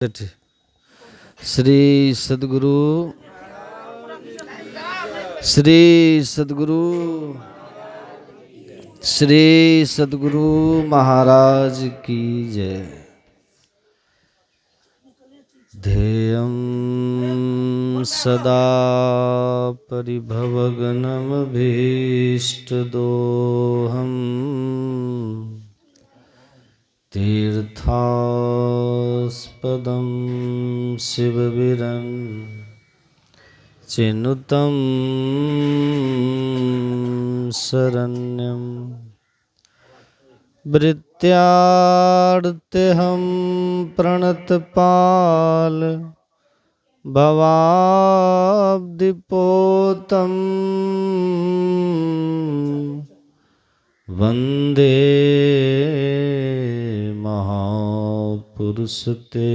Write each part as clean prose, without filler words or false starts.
श्री सद्गुरु श्री सद्गुरु श्री सद्गुरु महाराज की जय। ध्येयं सदा परिभवग्नमभीष्टदोहम् तीर्थास्पदं शिवविरं चिनुतं शरण्यं भृत्यार्त्यहं प्रणतपाल भवाब्धिपोतं वन्दे महापुरुषते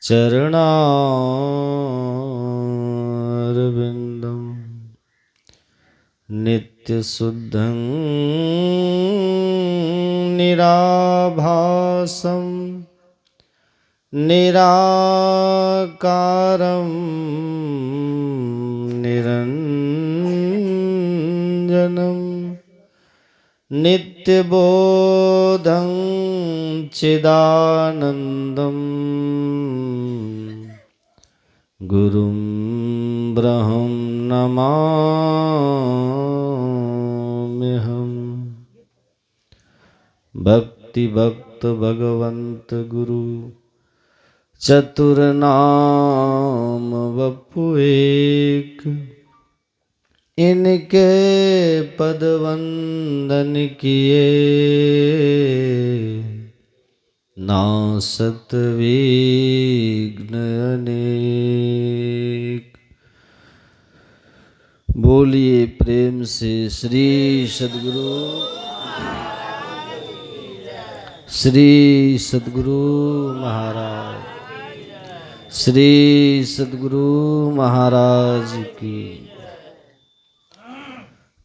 चरणारविन्दं नित्यशुद्धं निराभासं निराकारं निरञ्जनं नित्यबोधं चिदानन्दं गुरुं ब्रह्म नमाम्यहम्। भक्ति भक्त भगवंत गुरु चतुरनाम वपु एक, इनके पद वंदन किए नासत विघ्न अनेक। बोलिए प्रेम से श्री सद्गुरु श्री सद्गुरु महाराज श्री सद्गुरु महाराज की।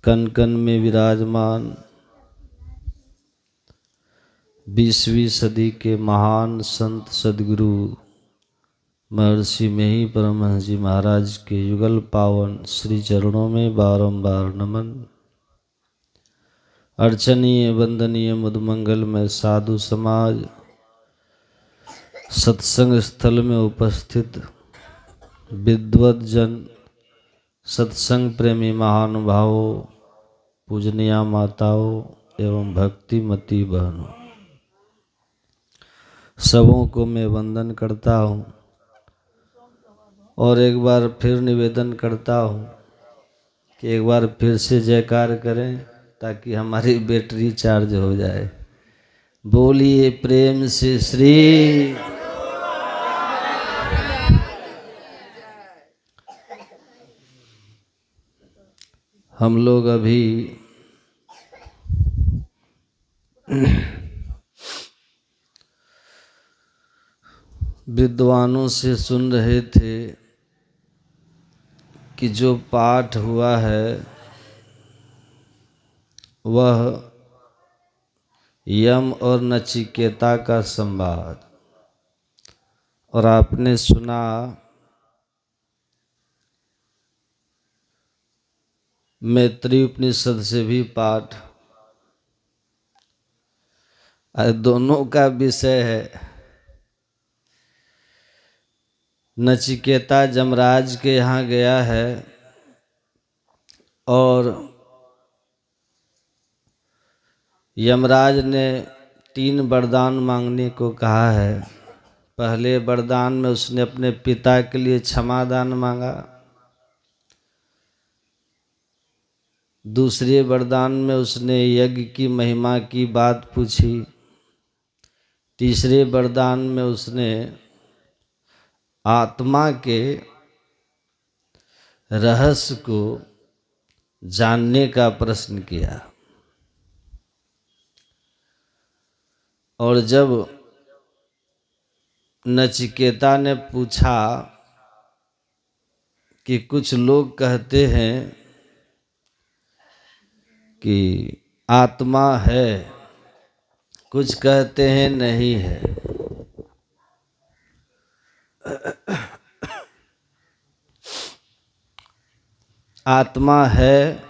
कन कन में विराजमान 20वीं सदी के महान संत सद्गुरु महर्षि मेही परमहंस जी महाराज के युगल पावन श्री चरणों में बारंबार नमन। अर्चनीय वंदनीय मुदमंगल में साधु समाज, सत्संग स्थल में उपस्थित विद्वत जन, सत्संग प्रेमी महानुभावों, पूजनीया माताओं एवं भक्तिमती बहनों, सबों को मैं वंदन करता हूँ और एक बार फिर निवेदन करता हूँ कि एक बार फिर से जयकार करें ताकि हमारी बैटरी चार्ज हो जाए। बोलिए प्रेम से श्री। हम लोग अभी विद्वानों से सुन रहे थे कि जो पाठ हुआ है वह यम और नचिकेता का संवाद, और आपने सुना मैत्री उपनिषद से भी पाठ। दोनों का विषय है नचिकेता जमराज के यहाँ गया है और यमराज ने 3 वरदान मांगने को कहा है। पहले वरदान में उसने अपने पिता के लिए क्षमादान मांगा, दूसरे वरदान में उसने यज्ञ की महिमा की बात पूछी, तीसरे वरदान में उसने आत्मा के रहस्य को जानने का प्रश्न किया। और जब नचिकेता ने पूछा कि कुछ लोग कहते हैं कि आत्मा है, कुछ कहते हैं नहीं है, आत्मा है,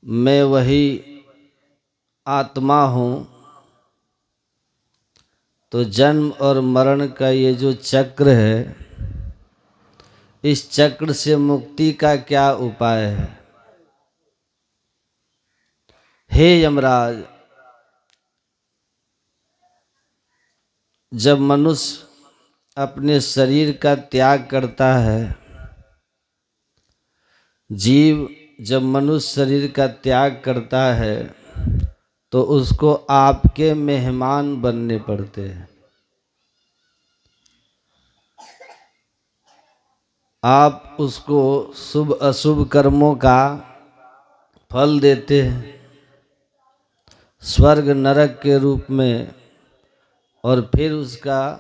मैं वही आत्मा हूँ, तो जन्म और मरण का ये जो चक्र है, इस चक्र से मुक्ति का क्या उपाय है? हे यमराज, जब मनुष्य अपने शरीर का त्याग करता है, जीव जब मनुष्य शरीर का त्याग करता है, तो उसको आपके मेहमान बनने पड़ते हैं। आप उसको शुभ अशुभ कर्मों का फल देते हैं, स्वर्ग नरक के रूप में, और फिर उसका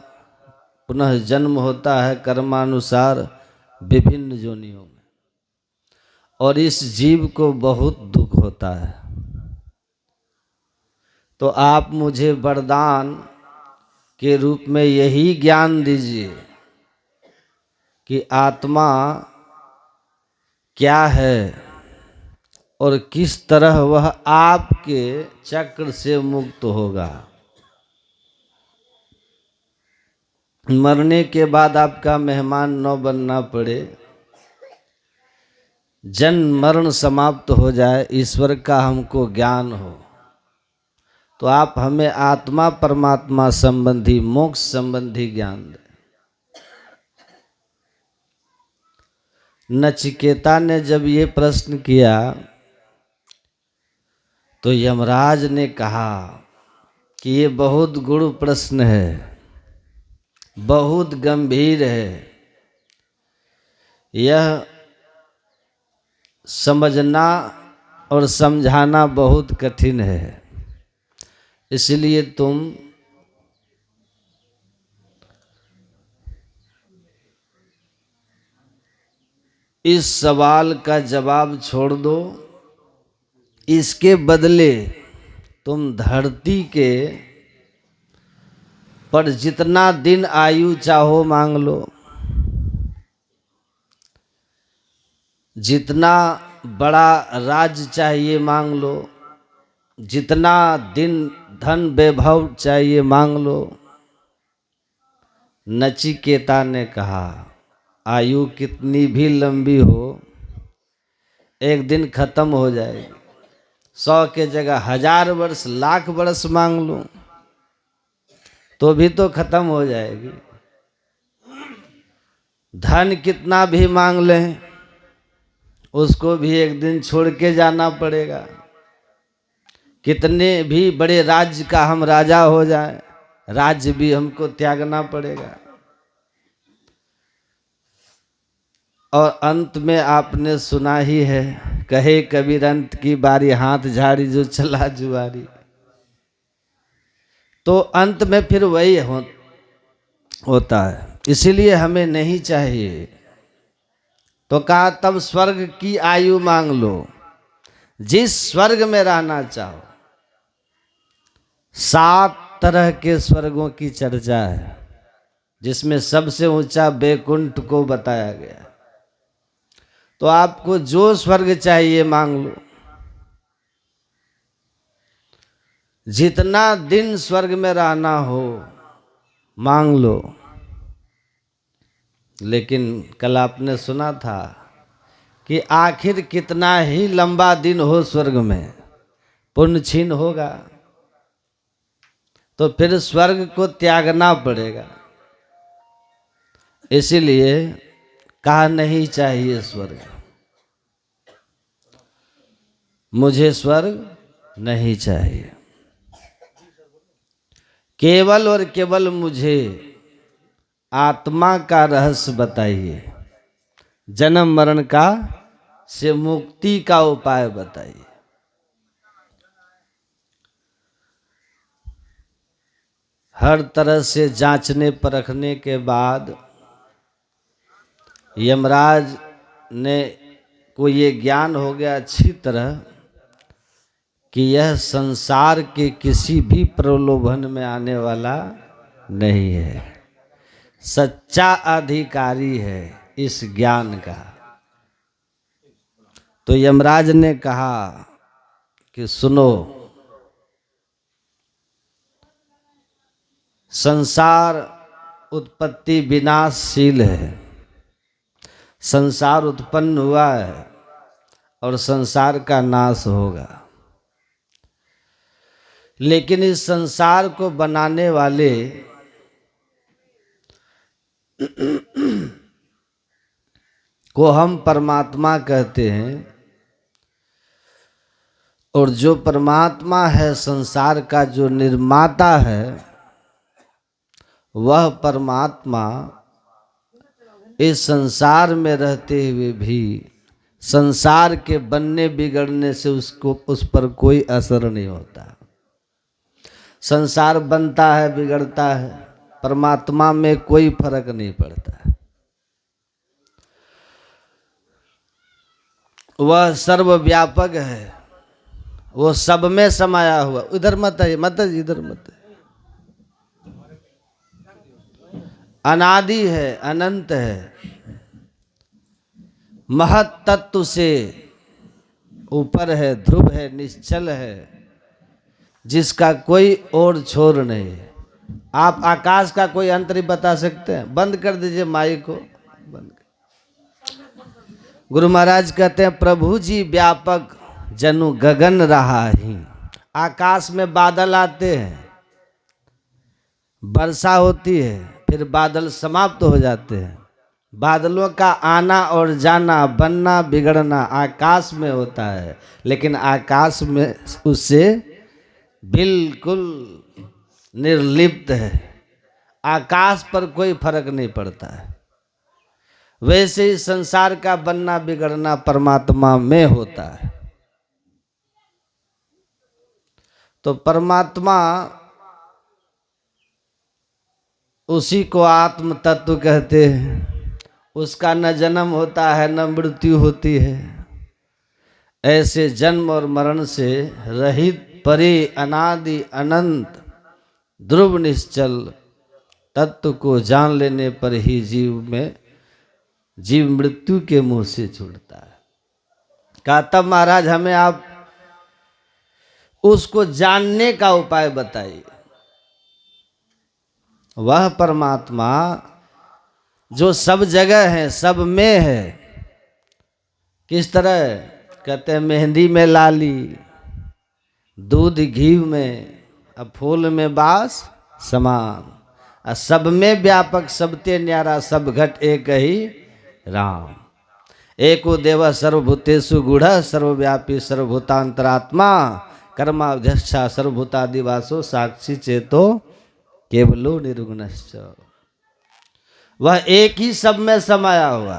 पुनः जन्म होता है कर्मानुसार विभिन्न योनियों में, और इस जीव को बहुत दुख होता है। तो आप मुझे वरदान के रूप में यही ज्ञान दीजिए कि आत्मा क्या है और किस तरह वह आपके चक्र से मुक्त होगा। मरने के बाद आपका मेहमान न बनना पड़े, जन्म मरण समाप्त हो जाए, ईश्वर का हमको ज्ञान हो, तो आप हमें आत्मा परमात्मा संबंधी मोक्ष संबंधी ज्ञान दें। नचिकेता ने जब ये प्रश्न किया तो यमराज ने कहा कि ये बहुत गूढ़ प्रश्न है, बहुत गंभीर है, यह समझना और समझाना बहुत कठिन है, इसलिए तुम इस सवाल का जवाब छोड़ दो, इसके बदले तुम धरती के पर जितना दिन आयु चाहो मांग लो, जितना बड़ा राज चाहिए मांग लो, जितना दिन धन वैभव चाहिए मांग लो। नचिकेता ने कहा, आयु कितनी भी लंबी हो, एक दिन खत्म हो जाएगी। 100 के जगह 1000 वर्ष, लाख वर्ष मांग लो तो भी तो खत्म हो जाएगी। धन कितना भी मांग लें, उसको भी एक दिन छोड़ के जाना पड़ेगा। कितने भी बड़े राज्य का हम राजा हो जाए, राज्य भी हमको त्यागना पड़ेगा। और अंत में आपने सुना ही है, कहे कबीर अंत की बारी, हाथ झाड़ी जो चला जुआरी। तो अंत में फिर वही होता है, इसीलिए हमें नहीं चाहिए। तो कहा तब स्वर्ग की आयु मांग लो, जिस स्वर्ग में रहना चाहो। 7 तरह के स्वर्गों की चर्चा है, जिसमें सबसे ऊंचा बैकुंठ को बताया गया। तो आपको जो स्वर्ग चाहिए मांग लो, जितना दिन स्वर्ग में रहना हो मांग लो। लेकिन कल आपने सुना था कि आखिर कितना ही लंबा दिन हो स्वर्ग में, पुण्य छीन होगा, तो फिर स्वर्ग को त्यागना पड़ेगा। इसीलिए कहा नहीं चाहिए स्वर्ग, मुझे स्वर्ग नहीं चाहिए, केवल और केवल मुझे आत्मा का रहस्य बताइए, जन्म मरण का से मुक्ति का उपाय बताइए। हर तरह से जांचने परखने के बाद यमराज ने को ये ज्ञान हो गया अच्छी तरह कि यह संसार के किसी भी प्रलोभन में आने वाला नहीं है, सच्चा अधिकारी है, इस ज्ञान का। तो यमराज ने कहा कि सुनो, संसार उत्पत्ति विनाशशील है, संसार उत्पन्न हुआ है और संसार का नाश होगा, लेकिन इस संसार को बनाने वाले को हम परमात्मा कहते हैं, और जो परमात्मा है, संसार का जो निर्माता है, वह परमात्मा इस संसार में रहते हुए भी संसार के बनने बिगड़ने से उसको उस पर कोई असर नहीं होता। संसार बनता है, बिगड़ता है, परमात्मा में कोई फर्क नहीं पड़ता। वह सर्वव्यापक है, वो सब में समाया हुआ। इधर मत है, मत है, इधर मत है। अनादि है, अनंत है, महत तत्व से ऊपर है, ध्रुव है, निश्चल है, जिसका कोई और छोर नहीं है। आप आकाश का कोई अंतर ही बता सकते हैं? बंद कर दीजिए माइक को, बंद कर। गुरु महाराज कहते हैं, प्रभु जी व्यापक जनु गगन रहा ही। आकाश में बादल आते हैं, वर्षा होती है, फिर बादल समाप्त हो जाते हैं। बादलों का आना और जाना, बनना बिगड़ना आकाश में होता है, लेकिन आकाश में उससे बिल्कुल निर्लिप्त है, आकाश पर कोई फर्क नहीं पड़ता है। वैसे ही संसार का बनना बिगड़ना परमात्मा में होता है। तो परमात्मा, उसी को आत्म तत्व कहते हैं। उसका न जन्म होता है, न मृत्यु होती है। ऐसे जन्म और मरण से रहित, परे, अनादि अनंत, ध्रुव निश्चल तत्व को जान लेने पर ही जीव मृत्यु के मुंह से छूटता है। कहा, तब महाराज हमें आप उसको जानने का उपाय बताइए। वह परमात्मा जो सब जगह है, सब में है। किस तरह? कहते हैं, मेहंदी में लाली, दूध घी में, अब फूल में बास समान, और सब में व्यापक, सबते न्यारा, सब घट एक ही राम। एको देव सर्वभूतेषु गूढ़, सर्वव्यापी सर्वभूतांतरात्मा, कर्माध्यक्षा सर्वभूतादिवासो, साक्षी चेतो केवलो निर्गुणश्च। वह एक ही सब में समाया हुआ।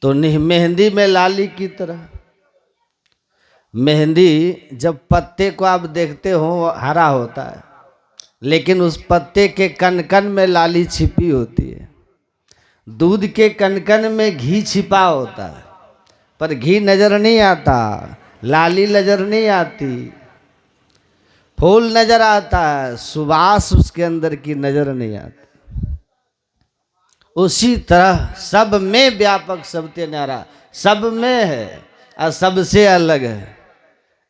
तो मेहंदी में लाली की तरह, मेहंदी जब पत्ते को आप देखते हो हरा होता है, लेकिन उस पत्ते के कनकन में लाली छिपी होती है। दूध के कनकन में घी छिपा होता है, पर घी नजर नहीं आता, लाली नजर नहीं आती। फूल नजर आता है, सुवास उसके अंदर की नजर नहीं आती। उसी तरह सब में व्यापक, सबते न्यारा, सब में है और सबसे अलग है।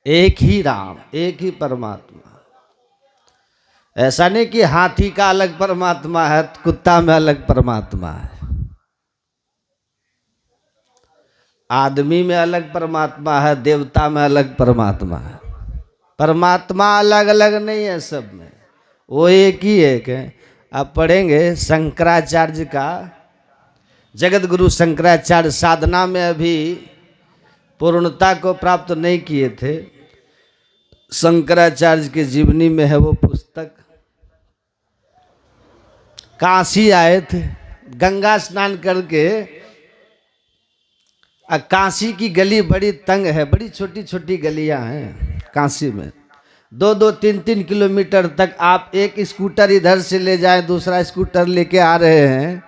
एक ही राम, एक ही परमात्मा। ऐसा नहीं कि हाथी का अलग परमात्मा है, कुत्ता में अलग परमात्मा है, आदमी में अलग परमात्मा है, देवता में अलग परमात्मा है। परमात्मा अलग अलग नहीं है, सब में वो एक ही एक है। आप पढ़ेंगे शंकराचार्य का, जगत गुरु शंकराचार्य साधना में अभी पूर्णता को प्राप्त नहीं किए थे। शंकराचार्य की जीवनी में है वो पुस्तक। काशी आए थे, गंगा स्नान करके। काशी की गली बड़ी तंग है, बड़ी छोटी छोटी गलियां हैं काशी में। 2-2, 3-3 किलोमीटर तक आप एक स्कूटर इधर से ले जाएं, दूसरा स्कूटर लेके आ रहे हैं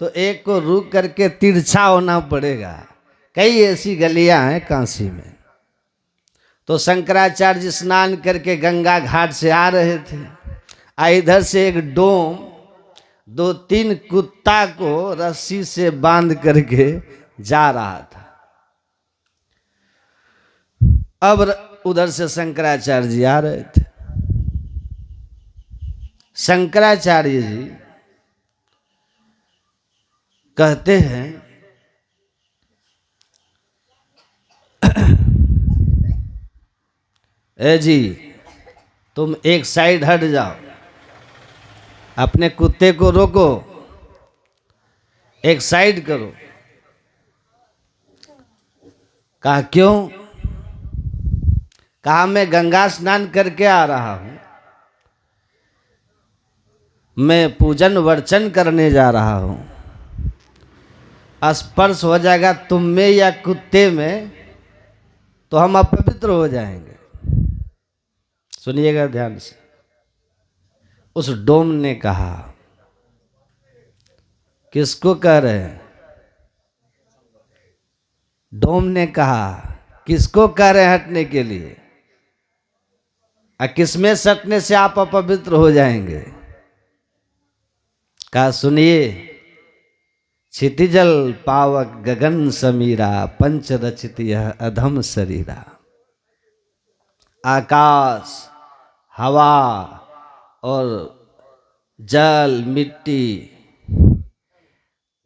तो एक को रुक करके तिरछा होना पड़ेगा। कई ऐसी गलियां हैं काशी में। तो शंकराचार्य स्नान करके गंगा घाट से आ रहे थे, इधर से एक डोम 2-3 कुत्ता को रस्सी से बांध करके जा रहा था। अब उधर से शंकराचार्य जी आ रहे थे। शंकराचार्य जी कहते हैं, ए जी तुम एक साइड हट जाओ, अपने कुत्ते को रोको, एक साइड करो। कहा क्यों? कहा मैं गंगा स्नान करके आ रहा हूं, मैं पूजन वर्चन करने जा रहा हूं, स्पर्श हो जाएगा तुम में या कुत्ते में तो हम अपवित्र हो जाएंगे। सुनिएगा ध्यान से। उस डोम ने कहा, किसको कह रहे हैं? डोम ने कहा, किसको कह रहे हैं हटने के लिए? किसमें सटने से आप अपवित्र हो जाएंगे? कहा सुनिए, क्षितिजल पावक गगन समीरा, पंच रचित यह अधम शरीरा। आकाश, हवा और जल, मिट्टी,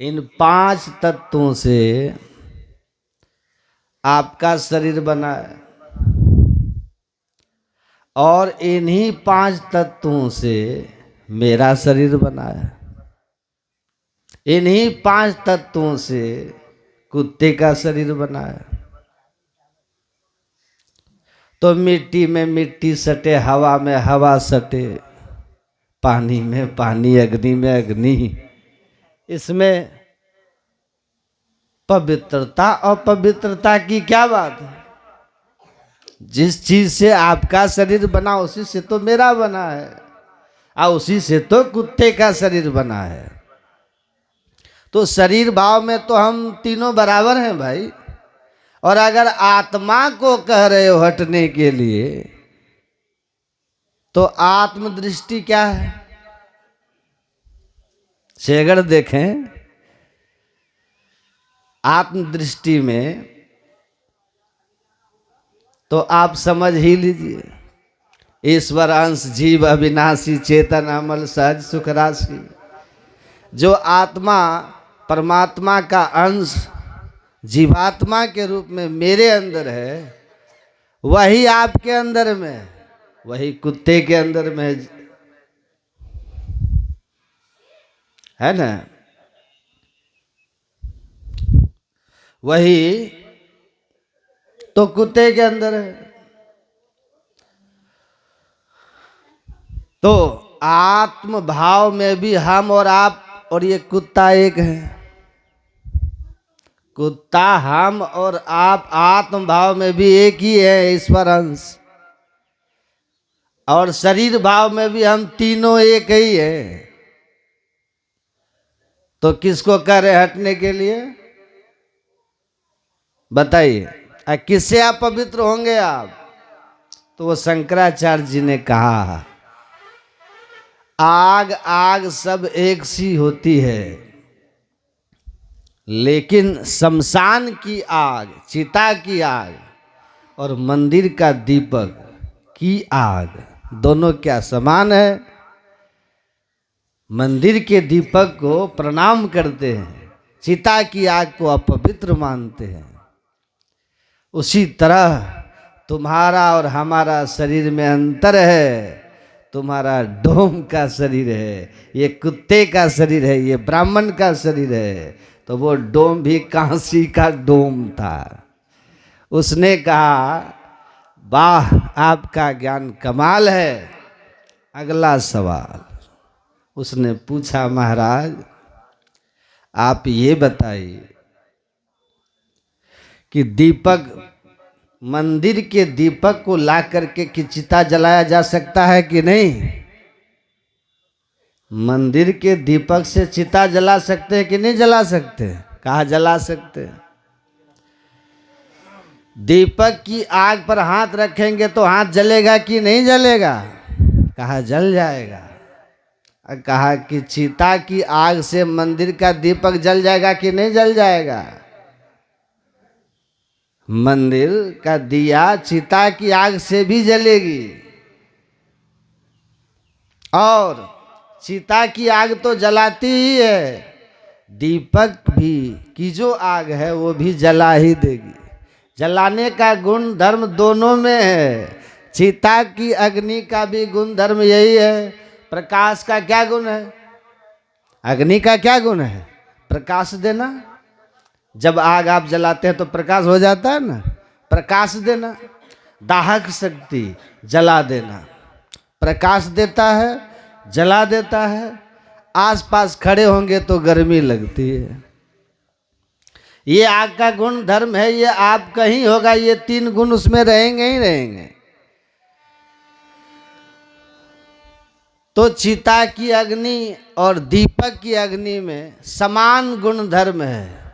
इन 5 तत्वों से आपका शरीर बना है और इन्हीं 5 तत्वों से मेरा शरीर बना है। इन्हीं 5 तत्वों से कुत्ते का शरीर बना है। तो मिट्टी में मिट्टी सटे, हवा में हवा सटे, पानी में पानी, अग्नि में अग्नि, इसमें पवित्रता और अपवित्रता की क्या बात है? जिस चीज से आपका शरीर बना उसी से तो मेरा बना है, और उसी से तो कुत्ते का शरीर बना है। तो शरीर भाव में तो हम तीनों बराबर हैं भाई। और अगर आत्मा को कह रहे हो हटने के लिए, तो आत्मदृष्टि क्या है? से अगर देखें आत्मदृष्टि में, तो आप समझ ही लीजिए, ईश्वर अंश जीव अविनाशी चेतन अमल सहज सुख राशि। जो आत्मा परमात्मा का अंश जीवात्मा के रूप में मेरे अंदर है, वही आपके अंदर में, वही कुत्ते के अंदर में है ना, वही तो कुत्ते के अंदर है। तो आत्म भाव में भी हम और आप और ये कुत्ता एक है। कुत्ता हम और आप आत्म भाव में भी एक ही है, ईश्वर अंश। और शरीर भाव में भी हम तीनों एक ही है। तो किसको कह रहे हटने के लिए? बताइए, किससे आप पवित्र होंगे आप? तो वो शंकराचार्य जी ने कहा, आग आग सब एक सी होती है, लेकिन शमशान की आग, चिता की आग और मंदिर का दीपक की आग, दोनों क्या समान है? मंदिर के दीपक को प्रणाम करते हैं, चिता की आग को अपवित्र मानते हैं। उसी तरह तुम्हारा और हमारा शरीर में अंतर है। तुम्हारा डोम का शरीर है, ये कुत्ते का शरीर है, ये ब्राह्मण का शरीर है। तो वो डोम भी कांसी का डोम था। उसने कहा, वाह आपका ज्ञान कमाल है। अगला सवाल उसने पूछा, महाराज आप ये बताइए कि दीपक, मंदिर के दीपक को ला करके कि चिता जलाया जा सकता है कि नहीं? मंदिर के दीपक से चिता जला सकते हैं कि नहीं जला सकते? कहा जला सकते हैं। दीपक की आग पर हाथ रखेंगे तो हाथ जलेगा कि नहीं जलेगा? कहा जल जाएगा। कहा कि चिता की आग से मंदिर का दीपक जल जाएगा कि नहीं जल जाएगा? मंदिर का दिया चिता की आग से भी जलेगी, और चिता की आग तो जलाती ही है, दीपक भी की जो आग है वो भी जला ही देगी। जलाने का गुण धर्म दोनों में है। चिता की अग्नि का भी गुण धर्म यही है। प्रकाश का क्या गुण है? अग्नि का क्या गुण है? प्रकाश देना। जब आग आप जलाते हैं तो प्रकाश हो जाता है ना, प्रकाश देना। दाहक शक्ति जला देना, प्रकाश देता है, जला देता है। आसपास खड़े होंगे तो गर्मी लगती है। ये आग का गुण धर्म है, ये आप कहीं होगा, ये तीन गुण उसमें रहेंगे ही रहेंगे। तो चिता की अग्नि और दीपक की अग्नि में समान गुण धर्म है।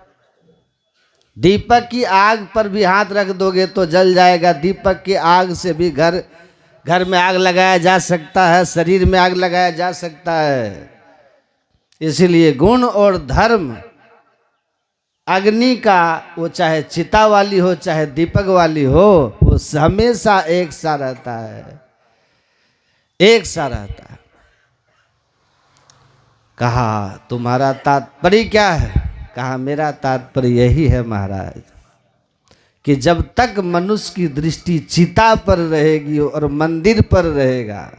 दीपक की आग पर भी हाथ रख दोगे तो जल जाएगा। दीपक की आग से भी घर में आग लगाया जा सकता है, शरीर में आग लगाया जा सकता है। इसलिए गुण और धर्म अग्नि का, वो चाहे चिता वाली हो चाहे दीपक वाली हो, वो हमेशा एक सा रहता है, एक सा रहता है। कहा तुम्हारा तात्पर्य क्या है? कहा मेरा तात्पर्य यही है महाराज कि जब तक मनुष्य की दृष्टि चिता पर रहेगी और मंदिर पर रहेगा,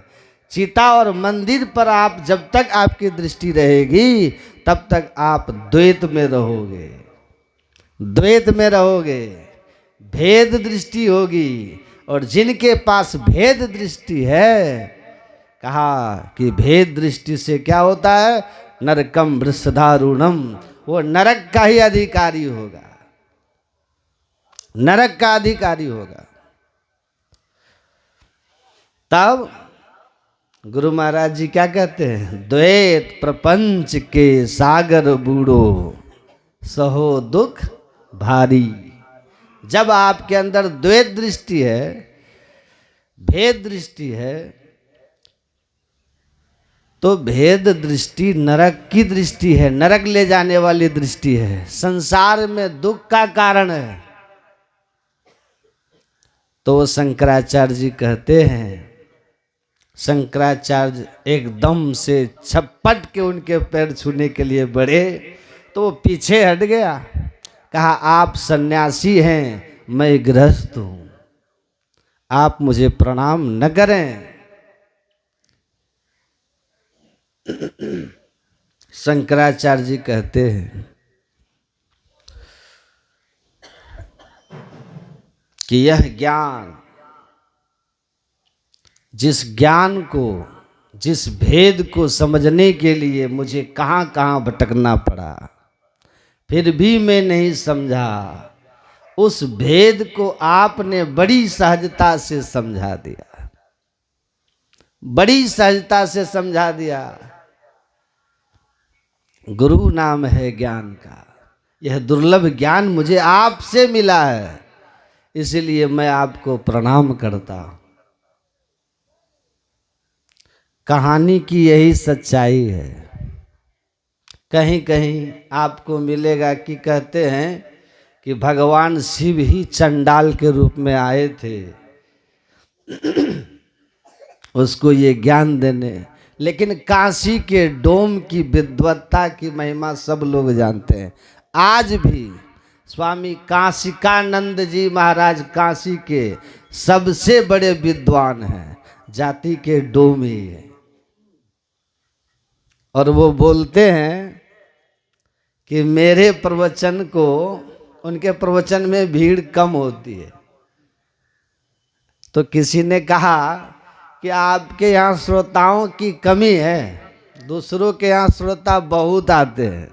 चिता और मंदिर पर आप जब तक आपकी दृष्टि रहेगी तब तक आप द्वैत में रहोगे, द्वैत में रहोगे। भेद दृष्टि होगी, और जिनके पास भेद दृष्टि है, कहा कि भेद दृष्टि से क्या होता है? नरकम वृषधारुणम, वो नरक का ही अधिकारी होगा, नरक का अधिकारी होगा। तब गुरु महाराज जी क्या कहते हैं? द्वैत प्रपंच के सागर बूढ़ो सहो दुख भारी। जब आपके अंदर द्वैत दृष्टि है, भेद दृष्टि है, तो भेद दृष्टि नरक की दृष्टि है, नरक ले जाने वाली दृष्टि है, संसार में दुख का कारण है। तो शंकराचार्य जी कहते हैं, शंकराचार्य एकदम से छपट के उनके पैर छूने के लिए बढ़े तो वो पीछे हट गया। कहा आप सन्यासी हैं, मैं गृहस्थ हूं, आप मुझे प्रणाम न करें। शंकराचार्य जी कहते हैं कि यह ज्ञान, जिस ज्ञान को, जिस भेद को समझने के लिए मुझे कहाँ कहाँ भटकना पड़ा, फिर भी मैं नहीं समझा, उस भेद को आपने बड़ी सहजता से समझा दिया, बड़ी सहजता से समझा दिया। गुरु नाम है ज्ञान का, यह दुर्लभ ज्ञान मुझे आपसे मिला है, इसलिए मैं आपको प्रणाम करता हूं। कहानी की यही सच्चाई है। कहीं कहीं आपको मिलेगा कि कहते हैं कि भगवान शिव ही चंडाल के रूप में आए थे उसको ये ज्ञान देने। लेकिन काशी के डोम की विद्वत्ता की महिमा सब लोग जानते हैं। आज भी स्वामी काशिकानंद जी महाराज काशी के सबसे बड़े विद्वान हैं, जाति के डोम ही है। और वो बोलते हैं कि मेरे प्रवचन को, उनके प्रवचन में भीड़ कम होती है। तो किसी ने कहा कि आपके यहाँ श्रोताओं की कमी है, दूसरों के यहाँ श्रोता बहुत आते हैं।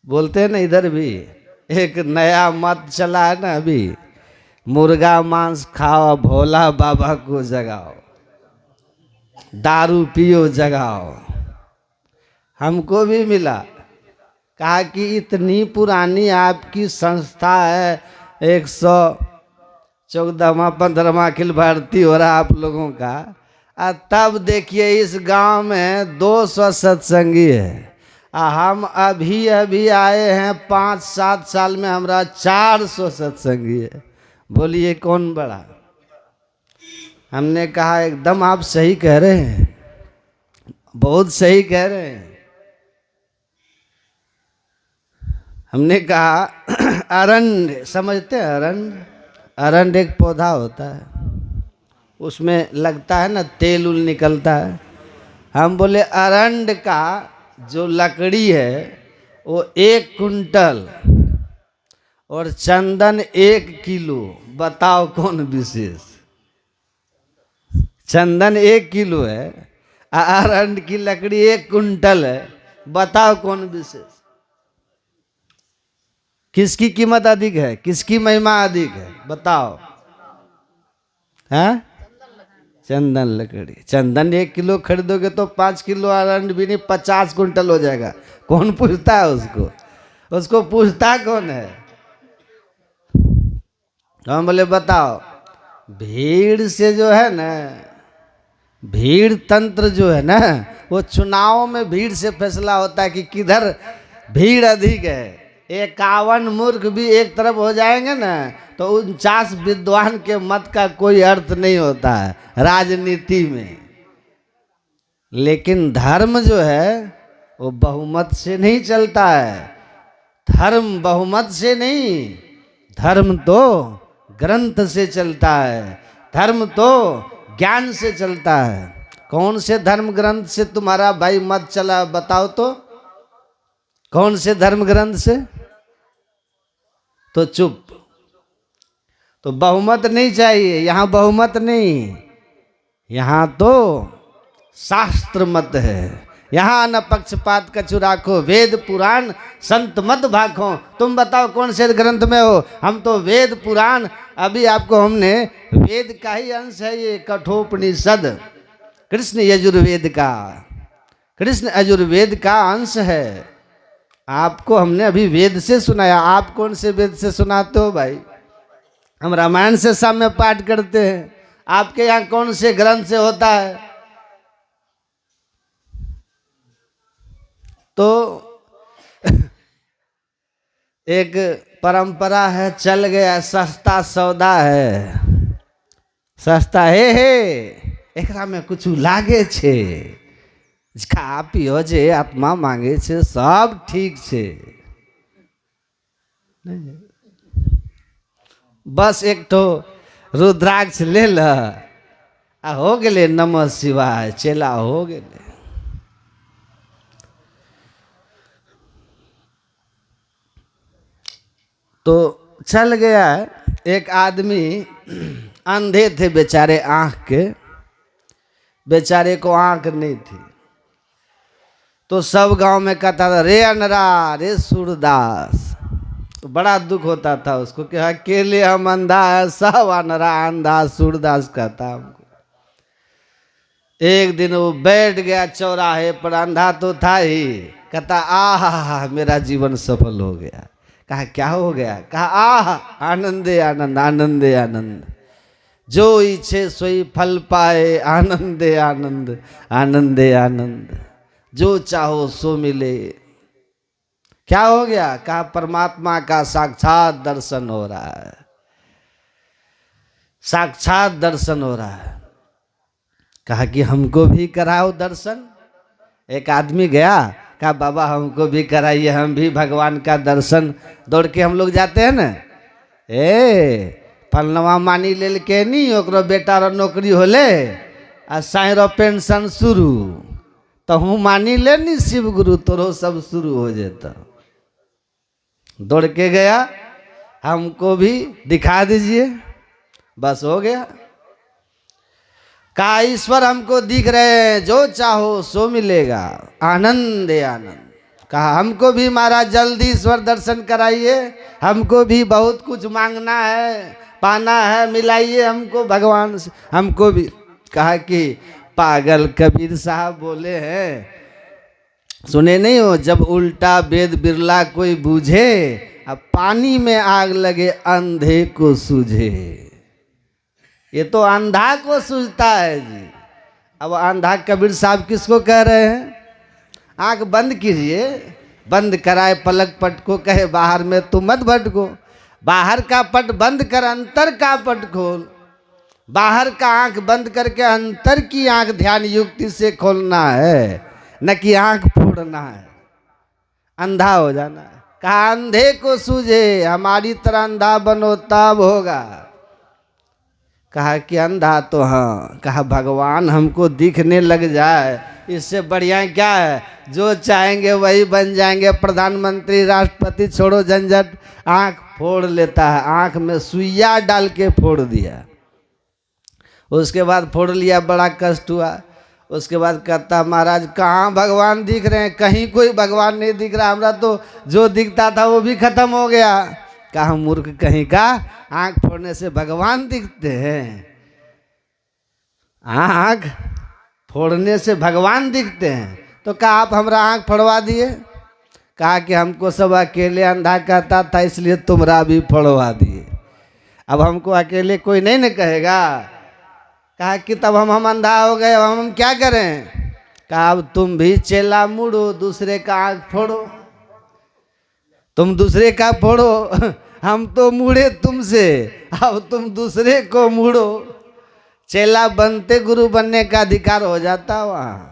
बोलते हैं ना, इधर भी एक नया मत चला है ना अभी, मुर्गा मांस खाओ भोला बाबा को जगाओ, दारू पियो जगाओ। हमको भी मिला, कहा कि इतनी पुरानी आपकी संस्था है, 114वां 15वां अखिल भारतीय हो रहा आप लोगों का, तब देखिए इस गांव में 200 सत्संगी है। हम अभी अभी आए हैं 5-7 साल में हमारा 400 सत्संगी है। बोलिए कौन बड़ा? हमने कहा एकदम आप सही कह रहे हैं, बहुत सही कह रहे हैं। हमने कहा अरंड समझते हैं? अरंड एक पौधा होता है, उसमें लगता है ना तेल उल निकलता है। हम बोले अरंड का जो लकड़ी है वो 1 कुंटल और चंदन 1 किलो, बताओ कौन विशेष? चंदन 1 किलो है, अरंड की लकड़ी 1 कुंटल है, बताओ कौन विशेष? किसकी कीमत अधिक है, किसकी महिमा अधिक है, बताओ? है चंदन लकड़ी। चंदन 1 किलो खरीदोगे तो 5 किलो अरंड भी नहीं 50 कुंटल हो जाएगा। कौन पूछता है उसको? उसको पूछता कौन है? हम बोले बताओ, भीड़ से जो है ना, भीड़ तंत्र जो है ना, वो चुनाव में भीड़ से फैसला होता है कि किधर भीड़ अधिक है। 51 मूर्ख भी एक तरफ हो जाएंगे ना तो 49 विद्वान के मत का कोई अर्थ नहीं होता है राजनीति में। लेकिन धर्म जो है वो बहुमत से नहीं चलता है। धर्म बहुमत से नहीं, धर्म तो ग्रंथ से चलता है, धर्म तो ज्ञान से चलता है। कौन से धर्म ग्रंथ से तुम्हारा भाई मत चला, बताओ तो? कौन से धर्म ग्रंथ से? तो चुप। तो बहुमत नहीं चाहिए, यहां बहुमत नहीं, यहां तो शास्त्र मत है। यहाँ न पक्षपात कछु राखो, वेद पुराण संत मत भाखो। तुम बताओ कौन से ग्रंथ में हो? हम तो वेद पुराण, अभी आपको हमने वेद का ही अंश है ये कठोपनिषद, कृष्ण यजुर्वेद का, कृष्ण यजुर्वेद का अंश है। आपको हमने अभी वेद से सुनाया, आप कौन से वेद से सुनाते हो भाई? हम रामायण से सामने पाठ करते हैं, आपके यहाँ कौन से ग्रंथ से होता है? तो एक परंपरा है, चल गया सस्ता सौदा है, सस्ता हे एकरा में कुछ लागे छे, खा पियो जे आत्मा मांगे छे सब ठीक छे, बस एक तो रुद्राक्ष ले ल आ हो गेले, नमः शिवाय, चेला हो गेले। तो चल गया एक आदमी, अंधे थे बेचारे, आंख के, बेचारे को आंख नहीं थी। तो सब गांव में कहता था रे अनरा, रे सूरदास। तो बड़ा दुख होता था उसको कि अकेले हम अंधा है, सब अनरा अंधा, सूरदास कहता हमको। एक दिन वो बैठ गया चौराहे पर, अंधा तो था ही, कहता आहा मेरा जीवन सफल हो गया। कहा क्या हो गया? कहा आह आनंदे आनंद, आनंदे आनंद, जो इच्छे सोई फल पाए, आनंदे आनंद, आनंदे आनंद, जो चाहो सो मिले। क्या हो गया? कहा परमात्मा का साक्षात दर्शन हो रहा है, साक्षात दर्शन हो रहा है। कहा कि हमको भी कराओ दर्शन। एक आदमी गया, कहा बाबा हमको भी कराइए, हम भी भगवान का दर्शन। दौड़ के हम लोग जाते हैं ना, फलनवा मानी ले के नहीं, ओकरो बेटा रो नौकरी होले आ 100 पेंशन शुरू, तो हूँ मानी ले नहीं शिव गुरु, तोरो सब शुरू हो जाता। दौड़ के गया, हमको भी दिखा दीजिए, बस हो गया। कहा ईश्वर हमको दिख रहे हैं, जो चाहो सो मिलेगा, आनंद आनंद। कहा हमको भी महाराज जल्दी ईश्वर दर्शन कराइए, हमको भी बहुत कुछ मांगना है, पाना है, मिलाइए हमको भगवान से, हमको भी। कहा कि पागल कबीर साहब बोले हैं, सुने नहीं हो, जब उल्टा वेद बिरला कोई बूझे, अब पानी में आग लगे अंधे को सूझे। ये तो अंधा को सूझता है जी, अब अंधा कबीर साहब किसको कह रहे हैं? आंख बंद कीजिए, बंद कराए पलक पट को, कहे बाहर में तुम मत भटको। बाहर का पट बंद कर अंतर का पट खोल। बाहर का आंख बंद करके अंतर की आंख ध्यान युक्ति से खोलना है, न कि आंख फोड़ना है, अंधा हो जाना है। कहा अंधे को सूझे हमारी तरह अंधा बनो तब होगा। कहा कि अंधा तो हाँ, कहा भगवान हमको दिखने लग जाए, इससे बढ़िया क्या है? जो चाहेंगे वही बन जाएंगे, प्रधानमंत्री राष्ट्रपति, छोड़ो झंझट। आंख फोड़ लेता है, आंख में सुइया डाल के फोड़ दिया। उसके बाद फोड़ लिया, बड़ा कष्ट हुआ। उसके बाद कहता महाराज कहाँ भगवान दिख रहे हैं? कहीं कोई भगवान नहीं दिख रहा, हमरा तो जो दिखता था वो भी खत्म हो गया। कहा मूर्ख कहीं का, आंख फोड़ने से भगवान दिखते हैं? आंख फोड़ने से भगवान दिखते हैं? तो कहा आप हमरा आंख फोड़वा दिए। कहा कि हमको सब अकेले अंधा कहता था, इसलिए तुमरा भी फोड़वा दिए। अब हमको अकेले कोई नहीं न कहेगा। कहा कि तब हम अंधा हो गए, अब हम क्या करें? कहा अब तुम भी चेला मुड़ो, दूसरे का आंख फोड़ो। तुम दूसरे का फोड़ो, हम तो मुड़े तुमसे, अब तुम दूसरे को मुड़ो। चेला बनते गुरु बनने का अधिकार हो जाता वहाँ।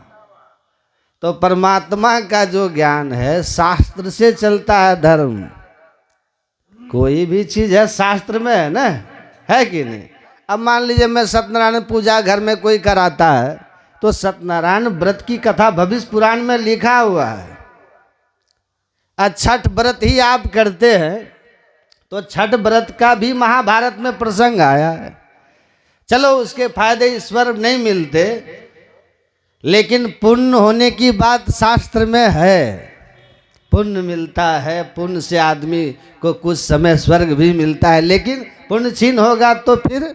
तो परमात्मा का जो ज्ञान है शास्त्र से चलता है धर्म। कोई भी चीज है शास्त्र में है ना, है कि नहीं? अब मान लीजिए मैं सत्यनारायण पूजा घर में कोई कराता है, तो सत्यनारायण व्रत की कथा भविष्य पुराण में लिखा हुआ है। छठ व्रत ही आप करते हैं तो छठ व्रत का भी महाभारत में प्रसंग आया है। चलो उसके फायदे ईश्वर नहीं मिलते, लेकिन पुण्य होने की बात शास्त्र में है। पुण्य मिलता है, पुण्य से आदमी को कुछ समय स्वर्ग भी मिलता है। लेकिन पुण्य छीन होगा तो फिर,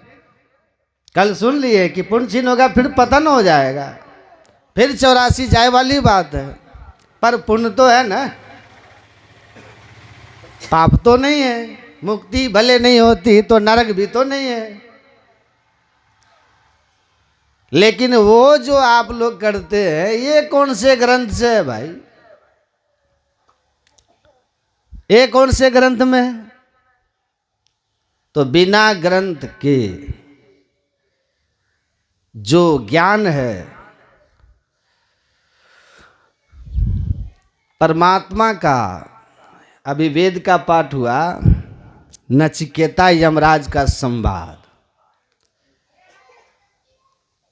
कल सुन लिए कि पुण्य छीन होगा फिर पतन हो जाएगा, फिर 84 जाए वाली बात है। पर पुण्य तो है ना, पाप तो नहीं है। मुक्ति भले नहीं होती तो नरक भी तो नहीं है। लेकिन वो जो आप लोग करते हैं ये कौन से ग्रंथ से है भाई? ये कौन से ग्रंथ में है? तो बिना ग्रंथ के जो ज्ञान है परमात्मा का, अभी वेद का पाठ हुआ, नचिकेता यमराज का संवाद।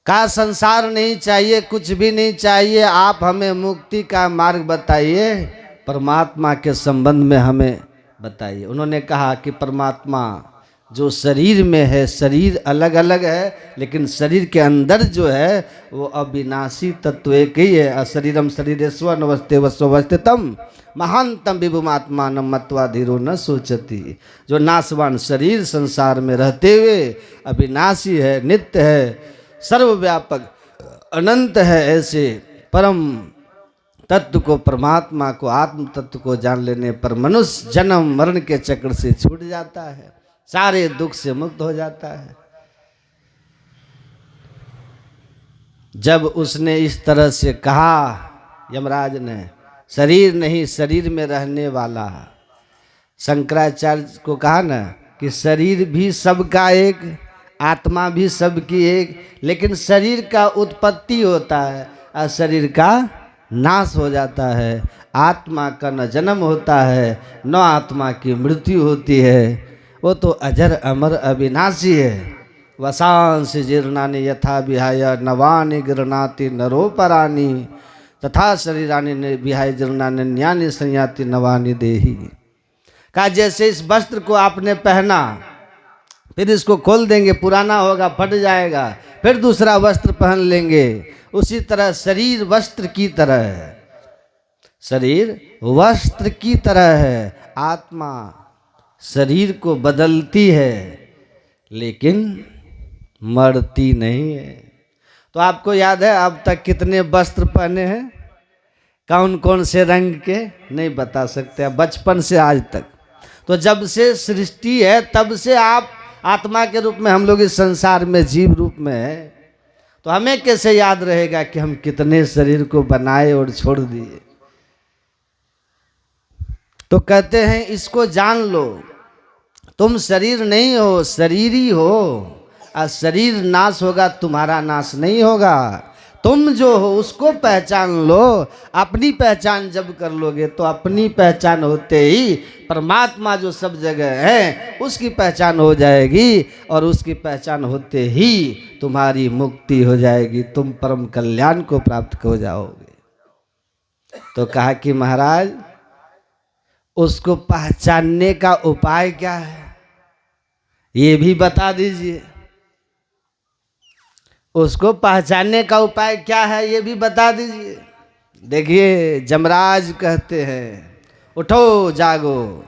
का संसार नहीं चाहिए, कुछ भी नहीं चाहिए, आप हमें मुक्ति का मार्ग बताइए, परमात्मा के संबंध में हमें बताइए। उन्होंने कहा कि परमात्मा जो शरीर में है, शरीर अलग अलग है, लेकिन शरीर के अंदर जो है वो अविनाशी तत्व एक ही है। अशरीरम शरीरेश्वर नवस्ते वस्वस्थितम महानतम विभुमात्मानम मत्वा धीरो न सोचती। जो नाशवान शरीर संसार में रहते हुए अविनाशी है, नित्य है, सर्वव्यापक अनंत है, ऐसे परम तत्व को, परमात्मा को, आत्म तत्व को जान लेने पर मनुष्य जन्म मरण के चक्र से छूट जाता है, सारे दुख से मुक्त हो जाता है। जब उसने इस तरह से कहा यमराज ने, शरीर नहीं शरीर में रहने वाला, शंकराचार्य को कहा ना कि शरीर भी सबका एक, आत्मा भी सबकी एक, लेकिन शरीर का उत्पत्ति होता है और शरीर का नाश हो जाता है। आत्मा का न जन्म होता है न आत्मा की मृत्यु होती है, वो तो अजर अमर अविनाशी है। वसांस जीर्णानि यथा विहाय नवानि गृह्णाति नरोपराणि तथा शरीरानि विहाय जीर्णानि न्यानि संयाति नवानि देहि। का जैसे इस वस्त्र को आपने पहना, फिर इसको खोल देंगे, पुराना होगा, फट जाएगा, फिर दूसरा वस्त्र पहन लेंगे, उसी तरह शरीर वस्त्र की तरह है। शरीर वस्त्र की तरह है, आत्मा शरीर को बदलती है लेकिन मरती नहीं है। तो आपको याद है अब तक कितने वस्त्र पहने हैं, कौन कौन से रंग के, नहीं बता सकते, बचपन से आज तक। तो जब से सृष्टि है तब से आप आत्मा के रूप में, हम लोग इस संसार में जीव रूप में है। तो हमें कैसे याद रहेगा कि हम कितने शरीर को बनाए और छोड़ दिए। तो कहते हैं इसको जान लो, तुम शरीर नहीं हो, शरीर ही हो। और शरीर नाश होगा, तुम्हारा नाश नहीं होगा। तुम जो हो उसको पहचान लो। अपनी पहचान जब कर लोगे तो अपनी पहचान होते ही परमात्मा जो सब जगह है उसकी पहचान हो जाएगी, और उसकी पहचान होते ही तुम्हारी मुक्ति हो जाएगी, तुम परम कल्याण को प्राप्त हो जाओगे। तो कहा कि महाराज उसको पहचानने का उपाय क्या है, ये भी बता दीजिए। उसको पहचानने का उपाय क्या है, ये भी बता दीजिए। देखिए जमराज कहते हैं, उठो जागो,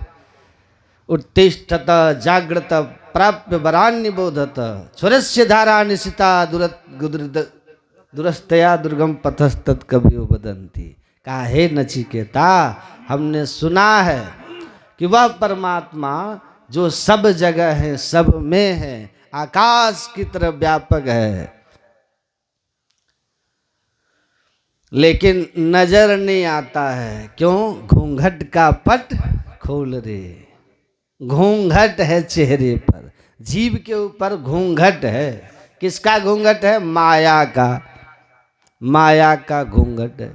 उत्तिष्ठत जागृत प्राप्य वरान्य बोधत, स्वरस्य धारा निशिता दुरस्तया दुर्गम पथस्तत् कवियो वदन्ति। कहा हे नचिकेता, हमने सुना है कि वह परमात्मा जो सब जगह है, सब में है, आकाश की तरह व्यापक है, लेकिन नजर नहीं आता है। क्यों? घूंघट का पट खोल रे। घूंघट है चेहरे पर, जीभ के ऊपर घूंघट है। किसका घूंघट है? माया का। माया का घूंघट है।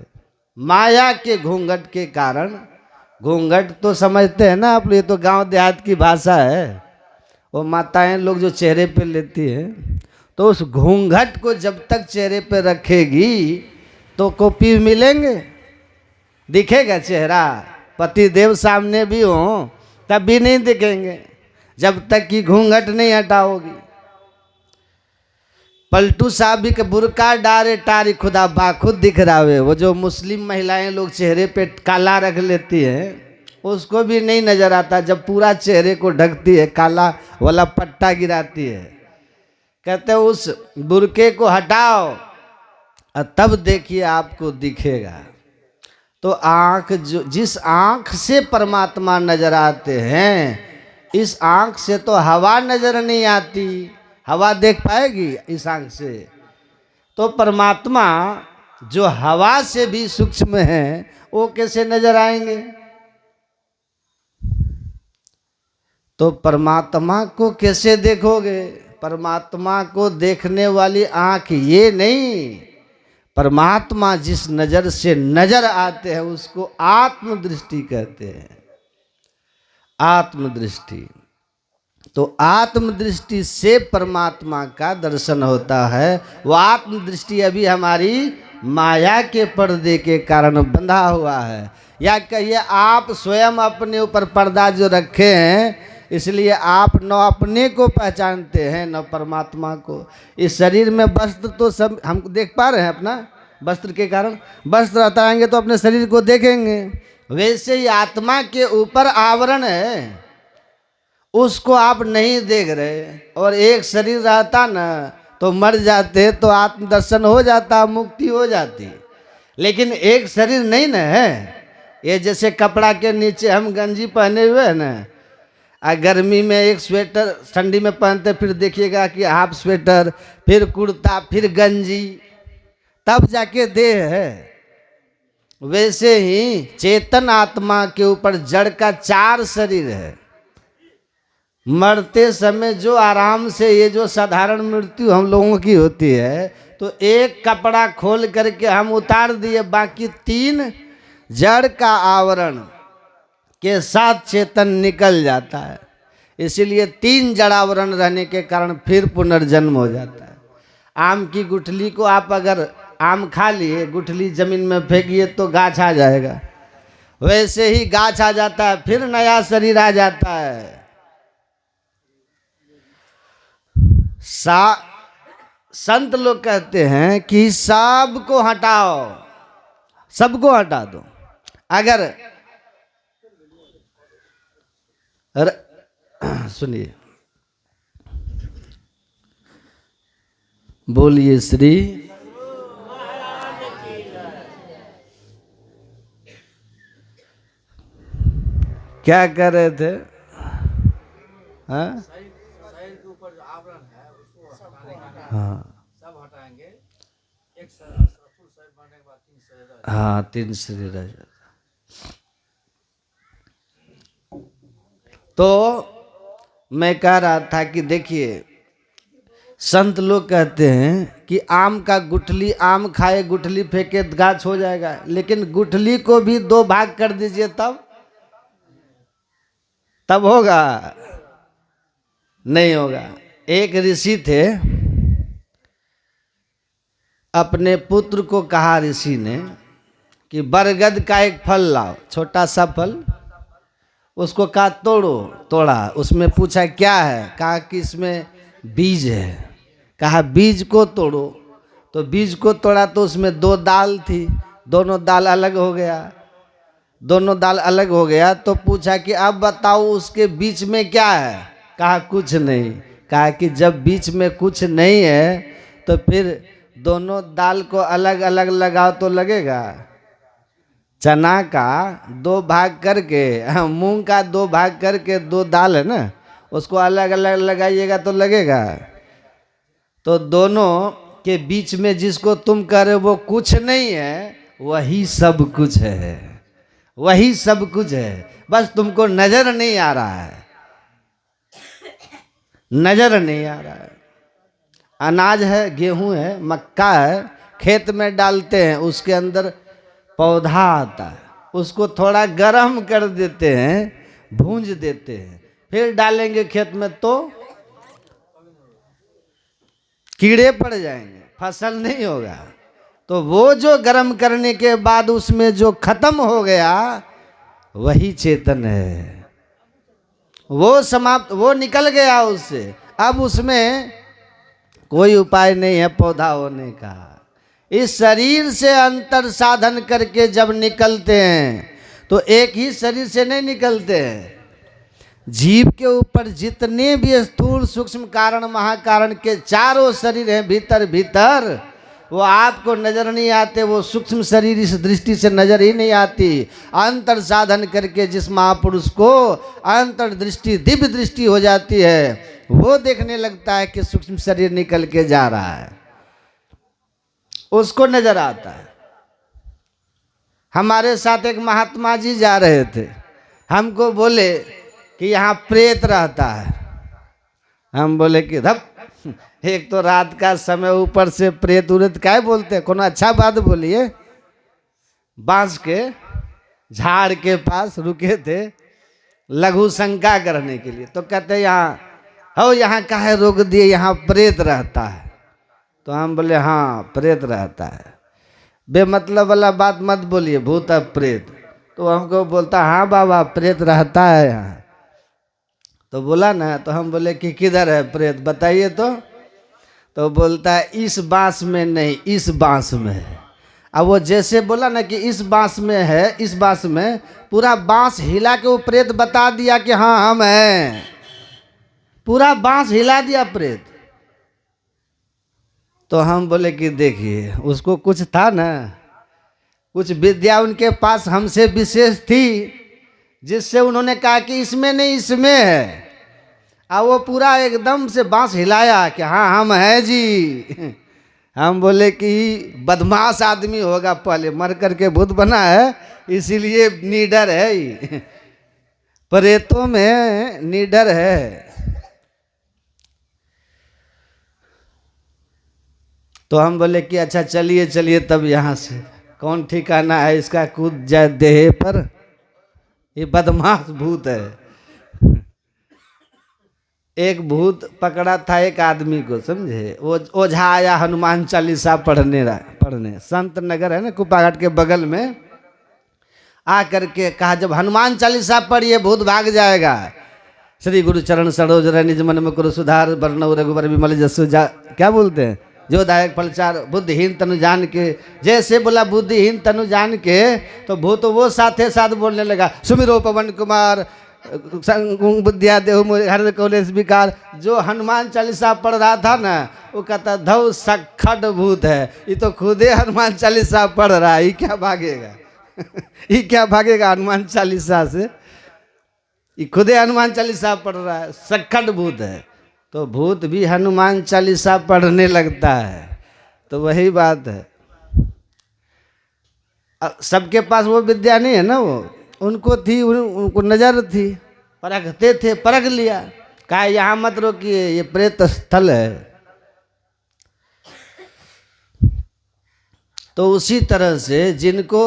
माया के घूंघट के कारण, घूंघट तो समझते हैं ना आप, ये तो गांव देहात की भाषा है। वो माताएं लोग जो चेहरे पे लेती हैं, तो उस घूंघट को जब तक चेहरे पे रखेगी तो कॉपी मिलेंगे, दिखेगा चेहरा। पति देव सामने भी हो तब भी नहीं दिखेंगे जब तक कि घूंघट नहीं हटाओगी। पलटू साहब भी के बुरका डारे टारी खुदा बाखुद दिख रहा। वो जो मुस्लिम महिलाएं लोग चेहरे पे काला रख लेती हैं, उसको भी नहीं नजर आता जब पूरा चेहरे को ढकती है, काला वाला पट्टा गिराती है। कहते हैं उस बुरके को हटाओ और तब देखिए आपको दिखेगा। तो आँख, जो जिस आँख से परमात्मा नजर आते हैं, इस आँख से तो हवा नजर नहीं आती। हवा देख पाएगी इस आँख से? तो परमात्मा जो हवा से भी सूक्ष्म है, वो कैसे नजर आएंगे? तो परमात्मा को कैसे देखोगे? परमात्मा को देखने वाली आँख ये नहीं, परमात्मा जिस नजर से नजर आते हैं उसको आत्मदृष्टि कहते हैं। आत्मदृष्टि। तो आत्मदृष्टि से परमात्मा का दर्शन होता है। वो आत्मदृष्टि अभी हमारी माया के पर्दे के कारण बंधा हुआ है, या कहिए आप स्वयं अपने ऊपर पर्दा जो रखे हैं, इसलिए आप न अपने को पहचानते हैं न परमात्मा को। इस शरीर में वस्त्र तो सब हम देख पा रहे हैं, अपना वस्त्र के कारण। वस्त्र हटाएंगे तो अपने शरीर को देखेंगे। वैसे ही आत्मा के ऊपर आवरण है, उसको आप नहीं देख रहे। और एक शरीर रहता ना तो मर जाते तो आत्मदर्शन हो जाता, मुक्ति हो जाती। लेकिन एक शरीर नहीं ना है। ये जैसे कपड़ा के नीचे हम गंजी पहने हुए हैं ना, गर्मी में एक स्वेटर, ठंडी में पहनते, फिर देखिएगा कि हाफ स्वेटर, फिर कुर्ता, फिर गंजी, तब जाके देह है। वैसे ही चेतन आत्मा के ऊपर जड़ का 4 शरीर है। मरते समय जो आराम से, ये जो साधारण मृत्यु हम लोगों की होती है, तो एक कपड़ा खोल करके हम उतार दिए, बाकी 3 जड़ का आवरण के साथ चेतन निकल जाता है। इसीलिए 3 जड़ावरण रहने के कारण फिर पुनर्जन्म हो जाता है। आम की गुठली को आप अगर आम खा लिए, गुठली जमीन में फेंकिए तो गाछ आ जाएगा। वैसे ही गाछ आ जाता है, फिर नया शरीर आ जाता है। संत लोग कहते हैं कि सबको हटाओ, सबको हटा दो। अगर सुनिए, बोलिए श्री। क्या कर रहे थे? हाँ, हाँ, सब हटाएंगे हाँ 3 शरीर रह जाता। तो मैं कह रहा था कि देखिए, संत लोग कहते हैं कि आम का गुठली, आम खाए गुठली फेंके गाछ हो जाएगा, लेकिन गुठली को भी 2 भाग कर दीजिए तब होगा? नहीं होगा। एक ऋषि थे, अपने पुत्र को कहा ऋषि ने कि बरगद का एक फल लाओ, छोटा सा फल। उसको कहा तोड़ो, तोड़ा, उसमें पूछा क्या है, कहा कि इसमें बीज है। कहा बीज को तोड़ो, तो बीज को तोड़ा तो उसमें 2 दाल थी, दोनों दाल अलग हो गया। दोनों दाल अलग हो गया तो पूछा कि अब बताओ उसके बीच में क्या है। कहा कुछ नहीं। कहा कि जब बीच में कुछ नहीं है तो फिर दोनों दाल को अलग अलग लगाओ तो लगेगा? चना का 2 भाग करके, मूंग का 2 भाग करके 2 दाल है ना, उसको अलग अलग लगाइएगा तो लगेगा? तो दोनों के बीच में जिसको तुम कह रहे हो वो कुछ नहीं है, वही सब कुछ है, वही सब कुछ है, बस तुमको नजर नहीं आ रहा है, नजर नहीं आ रहा है। अनाज है, गेहूं है, मक्का है, खेत में डालते हैं, उसके अंदर पौधा आता है, उसको थोड़ा गर्म कर देते हैं, भूंज देते हैं, फिर डालेंगे खेत में तो कीड़े पड़ जाएंगे, फसल नहीं होगा। तो वो जो गर्म करने के बाद उसमें जो खत्म हो गया वही चेतन है, वो समाप्त, वो निकल गया उससे। अब उसमें कोई उपाय नहीं है पौधा होने का। इस शरीर से अंतर साधन करके जब निकलते हैं तो एक ही शरीर से नहीं निकलते हैं। जीव के ऊपर जितने भी स्थूल सूक्ष्म कारण महाकारण के चारों शरीर हैं भीतर भीतर, वो आपको नजर नहीं आते, वो सूक्ष्म शरीर इस दृष्टि से नजर ही नहीं आती। अंतर साधन करके जिस महापुरुष को अंतर दृष्टि, दिव्य दृष्टि हो जाती है, वो देखने लगता है कि सूक्ष्म शरीर निकल के जा रहा है, उसको नजर आता है। हमारे साथ एक महात्मा जी जा रहे थे, हमको बोले कि यहाँ प्रेत रहता है। हम बोले कि धप, एक तो रात का समय, ऊपर से प्रेत उरेत क्या बोलते हैं, कोनो अच्छा बात बोलिए। बांस के झाड़ के पास रुके थे लघु शंका करने के लिए, तो कहते यहाँ हो, यहाँ काहे रोक दिए, यहाँ प्रेत रहता है। तो हम बोले हाँ प्रेत रहता है, बेमतलब वाला बात मत बोलिए, भूत है प्रेत। तो हमको बोलता हाँ बाबा प्रेत रहता है यहाँ। तो बोला ना, तो हम बोले कि किधर है प्रेत बताइए तो बोलता है इस बांस में नहीं, इस बांस में है। अब वो जैसे बोला ना कि इस बांस में है, इस बांस में, पूरा बांस हिला के वो प्रेत बता दिया कि हाँ हम हैं, पूरा बांस हिला दिया प्रेत। तो हम बोले कि देखिए उसको कुछ था ना, कुछ विद्या उनके पास हमसे विशेष थी, जिससे उन्होंने कहा कि इसमें नहीं इसमें है। अब वो पूरा एकदम से बांस हिलाया कि हाँ हम हैं जी। हम बोले कि बदमाश आदमी होगा, पहले मर करके भूत बना है इसीलिए निडर है, प्रेतों में निडर है। तो हम बोले कि अच्छा चलिए चलिए तब यहाँ से, कौन ठिकाना है इसका, कूद जाए देह पर, ये बदमाश भूत है। एक भूत पकड़ा था एक आदमी को, समझे, वो ओझा आया हनुमान चालीसा पढ़ने संत नगर है ना कुपाघाट के बगल में, आ करके कहा जब हनुमान चालीसा पढ़िए भूत भाग जाएगा। श्री गुरु चरण सरोज रह निज मन में करो सुधार, वर्ण रघुबर विमल जसु जा, क्या बोलते हैं, जो दायक फलचार बुद्धिहीन तनु जान के। जैसे बोला बुद्धिहीन तनु जान के, तो भूत वो साथे साथ बोलने लगा सुमिरो पवन कुमार बुद्धिया देहु हर कौलेश विकार। जो हनुमान चालीसा पढ़ रहा था ना, वो कहता धौ सखड भूत है, ये तो खुदे हनुमान चालीसा पढ़ रहा है, ये क्या भागेगा। ये क्या भागेगा हनुमान चालीसा से, ये खुदे हनुमान चालीसा पढ़ रहा है, सखड भूत है। तो भूत भी हनुमान चालीसा पढ़ने लगता है। तो वही बात है, सबके पास वो विद्या नहीं है ना, वो उनको थी, उनको नजर थी, परखते थे, परख लिया, कहा यहाँ मत रोकिए, ये प्रेत स्थल है। तो उसी तरह से जिनको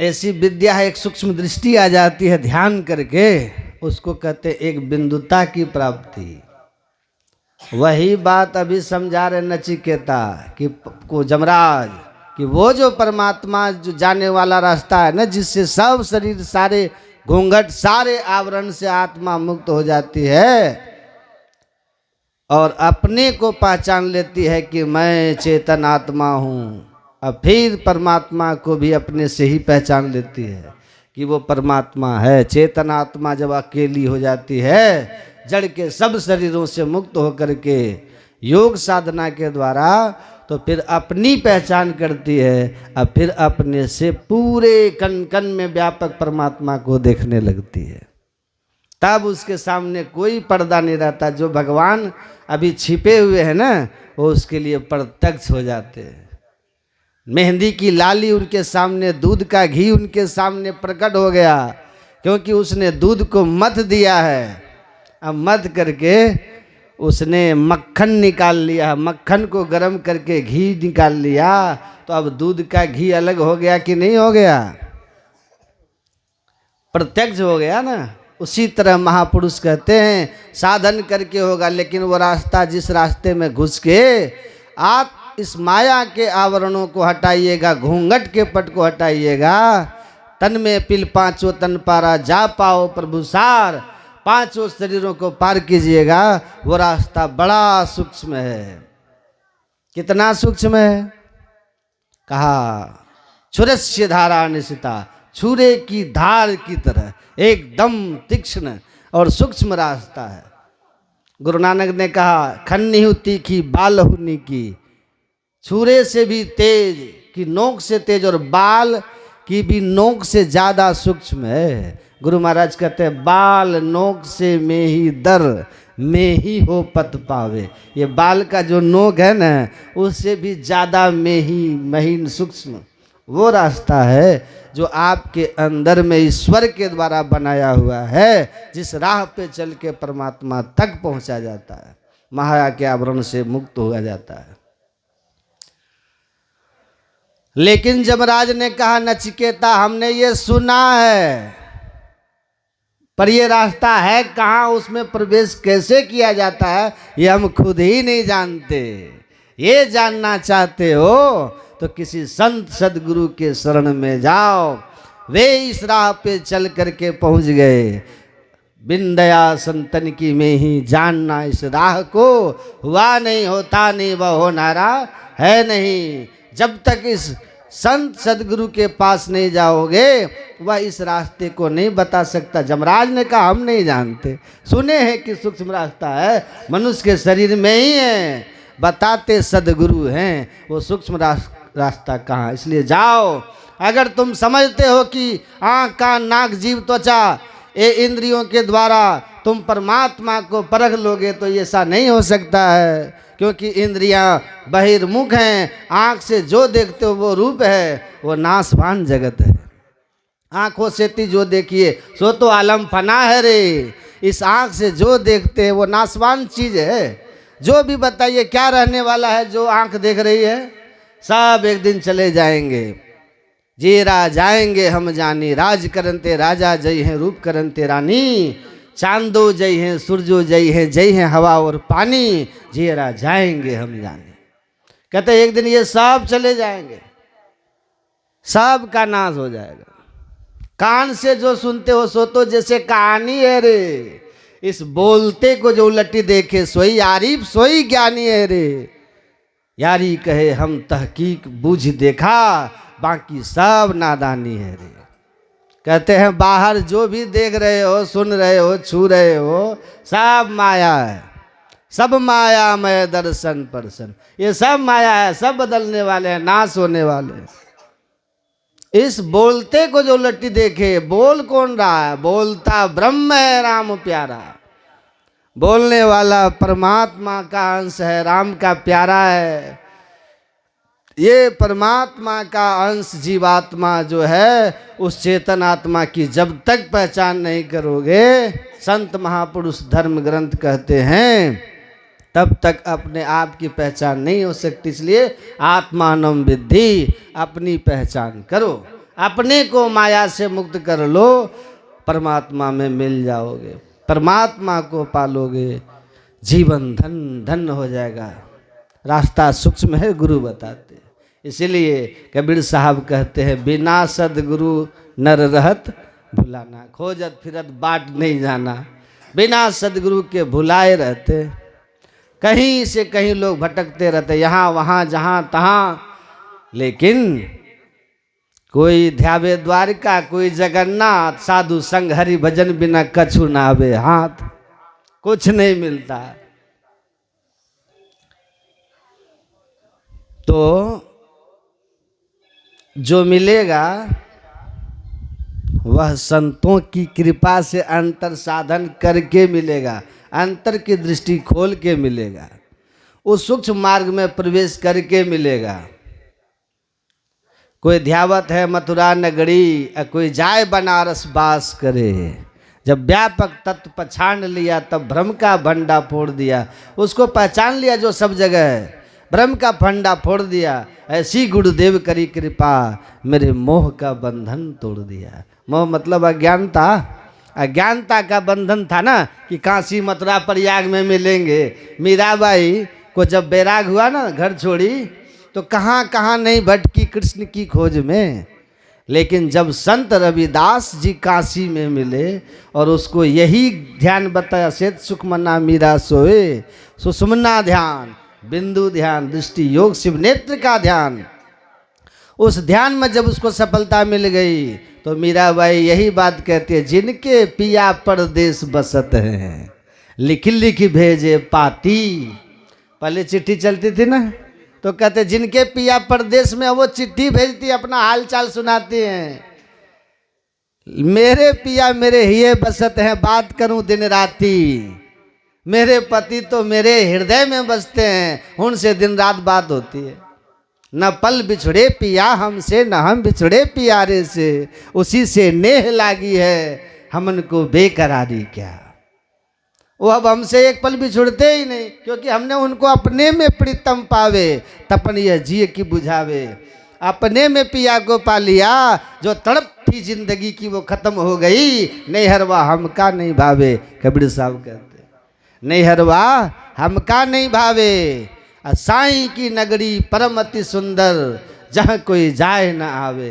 ऐसी विद्या है, एक सूक्ष्म दृष्टि आ जाती है ध्यान करके, उसको कहते एक बिंदुता की प्राप्ति। वही बात अभी समझा रहे नचिकेता कि को जमराज, कि वो जो परमात्मा जो जाने वाला रास्ता है ना, जिससे सब शरीर सारे घूंघट सारे आवरण से आत्मा मुक्त हो जाती है और अपने को पहचान लेती है कि मैं चेतन आत्मा हूँ। अब फिर परमात्मा को भी अपने से ही पहचान लेती है कि वो परमात्मा है। चेतन आत्मा जब अकेली हो जाती है, जड़ के सब शरीरों से मुक्त होकर के योग साधना के द्वारा, तो फिर अपनी पहचान करती है। अब फिर अपने से पूरे कण कण में व्यापक परमात्मा को देखने लगती है। तब उसके सामने कोई पर्दा नहीं रहता। जो भगवान अभी छिपे हुए हैं ना, वो उसके लिए प्रत्यक्ष हो जाते हैं। मेहंदी की लाली उनके सामने, दूध का घी उनके सामने प्रकट हो गया, क्योंकि उसने दूध को मथ दिया है। अब मथ करके उसने मक्खन निकाल लिया, मक्खन को गर्म करके घी निकाल लिया, तो अब दूध का घी अलग हो गया कि नहीं हो गया? प्रत्यक्ष हो गया ना। उसी तरह महापुरुष कहते हैं साधन करके होगा, लेकिन वो रास्ता, जिस रास्ते में घुस के आप इस माया के आवरणों को हटाइएगा, घूंघट के पट को हटाइएगा, तन में पिल पांचों तन पारा, जा पाओ प्रभु सार, पांचों शरीरों को पार कीजिएगा, वो रास्ता बड़ा सूक्ष्म है। कितना सूक्ष्म है? कहा छुरस्य धारा निशिता, छुरे की धार की तरह एकदम तीक्ष्ण और सूक्ष्म रास्ता है। गुरु नानक ने कहा खन्नी हु तीखी बाल हुनी की, छुरे से भी तेज, की नोक से तेज, और बाल की भी नोक से ज्यादा सूक्ष्म है। गुरु महाराज कहते हैं बाल नोक से में ही दर में ही हो पत पावे। ये बाल का जो नोक है ना, उससे भी ज्यादा में ही महीन सूक्ष्म वो रास्ता है जो आपके अंदर में ईश्वर के द्वारा बनाया हुआ है, जिस राह पे चल के परमात्मा तक पहुंचा जाता है, माया के आवरण से मुक्त हो जाता है। लेकिन जमराज ने कहा नचिकेता हमने ये सुना है, पर ये रास्ता है कहाँ, उसमें प्रवेश कैसे किया जाता है, ये हम खुद ही नहीं जानते। ये जानना चाहते हो तो किसी संत सदगुरु के शरण में जाओ। वे इस राह पे चल करके पहुंच गए। बिन दया संतन की में ही जानना इस राह को, हुआ नहीं होता नहीं वह होनारा है नहीं। जब तक इस संत सदगुरु के पास नहीं जाओगे, वह इस रास्ते को नहीं बता सकता। जमराज ने कहा हम नहीं जानते, सुने हैं कि सूक्ष्म रास्ता है, मनुष्य के शरीर में ही है, बताते सदगुरु हैं, वो सूक्ष्म रास्ता कहाँ। इसलिए जाओ। अगर तुम समझते हो कि आँख कान नाक जीभ त्वचा ये इंद्रियों के द्वारा तुम परमात्मा को परख लोगे, तो ऐसा नहीं हो सकता है, क्योंकि इंद्रियां बहिर्मुख हैं। आँख से जो देखते हो वो रूप है, वो नाशवान जगत है। आँखों से जो देखिए सो तो आलम फना है रे। इस आँख से जो देखते हैं वो नाशवान चीज है। जो भी बताइए क्या रहने वाला है, जो आँख देख रही है सब एक दिन चले जाएंगे। जीरा जाएंगे हम जानी, राज करनते राजा जय हैं, रूप करनते रानी, चांदो जय हैं, सूरजो जय हैं, जय हैं हवा और पानी, जीरा जाएंगे हम जाने। कहते एक दिन ये सब चले जाएंगे, सब का नाश हो जाएगा। कान से जो सुनते हो सो तो जैसे कहानी है रे, इस बोलते को जो उलटी देखे सोई आरिफ सोई ज्ञानी है रे। यारी कहे हम तहकीक बूझ देखा, बाकी सब नादानी है रे। कहते हैं बाहर जो भी देख रहे हो, सुन रहे हो, छू रहे हो, सब माया है, सब माया में दर्शन परसन। ये सब माया है, सब बदलने वाले हैं, नाश होने वाले हैं। इस बोलते को जो लट्टी देखे, बोल कौन रहा है? बोलता ब्रह्म है राम प्यारा। बोलने वाला परमात्मा का अंश है, राम का प्यारा है। ये परमात्मा का अंश जीवात्मा जो है, उस चेतन आत्मा की जब तक पहचान नहीं करोगे, संत महापुरुष धर्म ग्रंथ कहते हैं, तब तक अपने आप की पहचान नहीं हो सकती। इसलिए आत्मानं विद्धि, अपनी पहचान करो, अपने को माया से मुक्त कर लो, परमात्मा में मिल जाओगे, परमात्मा को पालोगे, जीवन धन धन हो जाएगा। रास्ता सूक्ष्म है, गुरु बताते। इसीलिए कबीर साहब कहते हैं, बिना सदगुरु नर रहत भुलाना, खोजत फिरत बाट नहीं जाना। बिना सदगुरु के भुलाए रहते, कहीं से कहीं लोग भटकते रहते, यहाँ वहाँ जहाँ तहाँ, लेकिन कोई ध्यावे द्वारिका, कोई जगन्नाथ, साधु संग हरि भजन बिना कछु नावे हाथ, कुछ नहीं मिलता। तो जो मिलेगा वह संतों की कृपा से अंतर साधन करके मिलेगा, अंतर की दृष्टि खोल के मिलेगा, उस सूक्ष्म मार्ग में प्रवेश करके मिलेगा। कोई ध्यावत है मथुरा नगरी, कोई जाए बनारस बास करे। जब व्यापक तत्व पहचान लिया तब भ्रम का भंडा फोड़ दिया। उसको पहचान लिया जो सब जगह है, भ्रम का फंडा फोड़ दिया। ऐसी गुरुदेव करी कृपा, मेरे मोह का बंधन तोड़ दिया। मोह मतलब अज्ञानता, अज्ञानता का बंधन था ना, कि काशी मथुरा प्रयाग में मिलेंगे। मीराबाई को जब बैराग हुआ ना, घर छोड़ी, तो कहाँ कहाँ नहीं भटकी कृष्ण की खोज में। लेकिन जब संत रविदास जी काशी में मिले और उसको यही ध्यान बताया, श्वेत सुखमना मीरा सोए, सुषुम्ना ध्यान, बिंदु ध्यान, दृष्टि योग, शिव नेत्र का ध्यान। उस ध्यान में जब उसको सफलता मिल गई तो मीराबाई यही बात कहती है, जिनके पिया परदेश बसत हैं, लिख लिख भेजे पाती। पहले चिट्ठी चलती थी ना, तो कहते जिनके पिया परदेश में, वो चिट्ठी भेजती, अपना हाल चाल सुनाती हैं। मेरे पिया मेरे हिये बसत हैं, बात करूं दिन राती। मेरे पति तो मेरे हृदय में बसते हैं, उनसे दिन रात बात होती है। न पल बिछड़े पिया हमसे, न हम बिछड़े पियारे से, उसी से नेह लागी है, हमन को बेकरारी क्या। वो अब हमसे एक पल भी छुड़ते ही नहीं, क्योंकि हमने उनको अपने में प्रीतम पावे, तपन यह जिए की बुझावे। अपने में पिया को पा लिया, जो तड़प थी जिंदगी की वो खत्म हो गई। नैहरवा हमका नहीं भावे, कबीर साहब कहते, नैहरवा हमका नहीं भावे, साईं की नगरी परम अति सुंदर, जहाँ कोई जाए न आवे।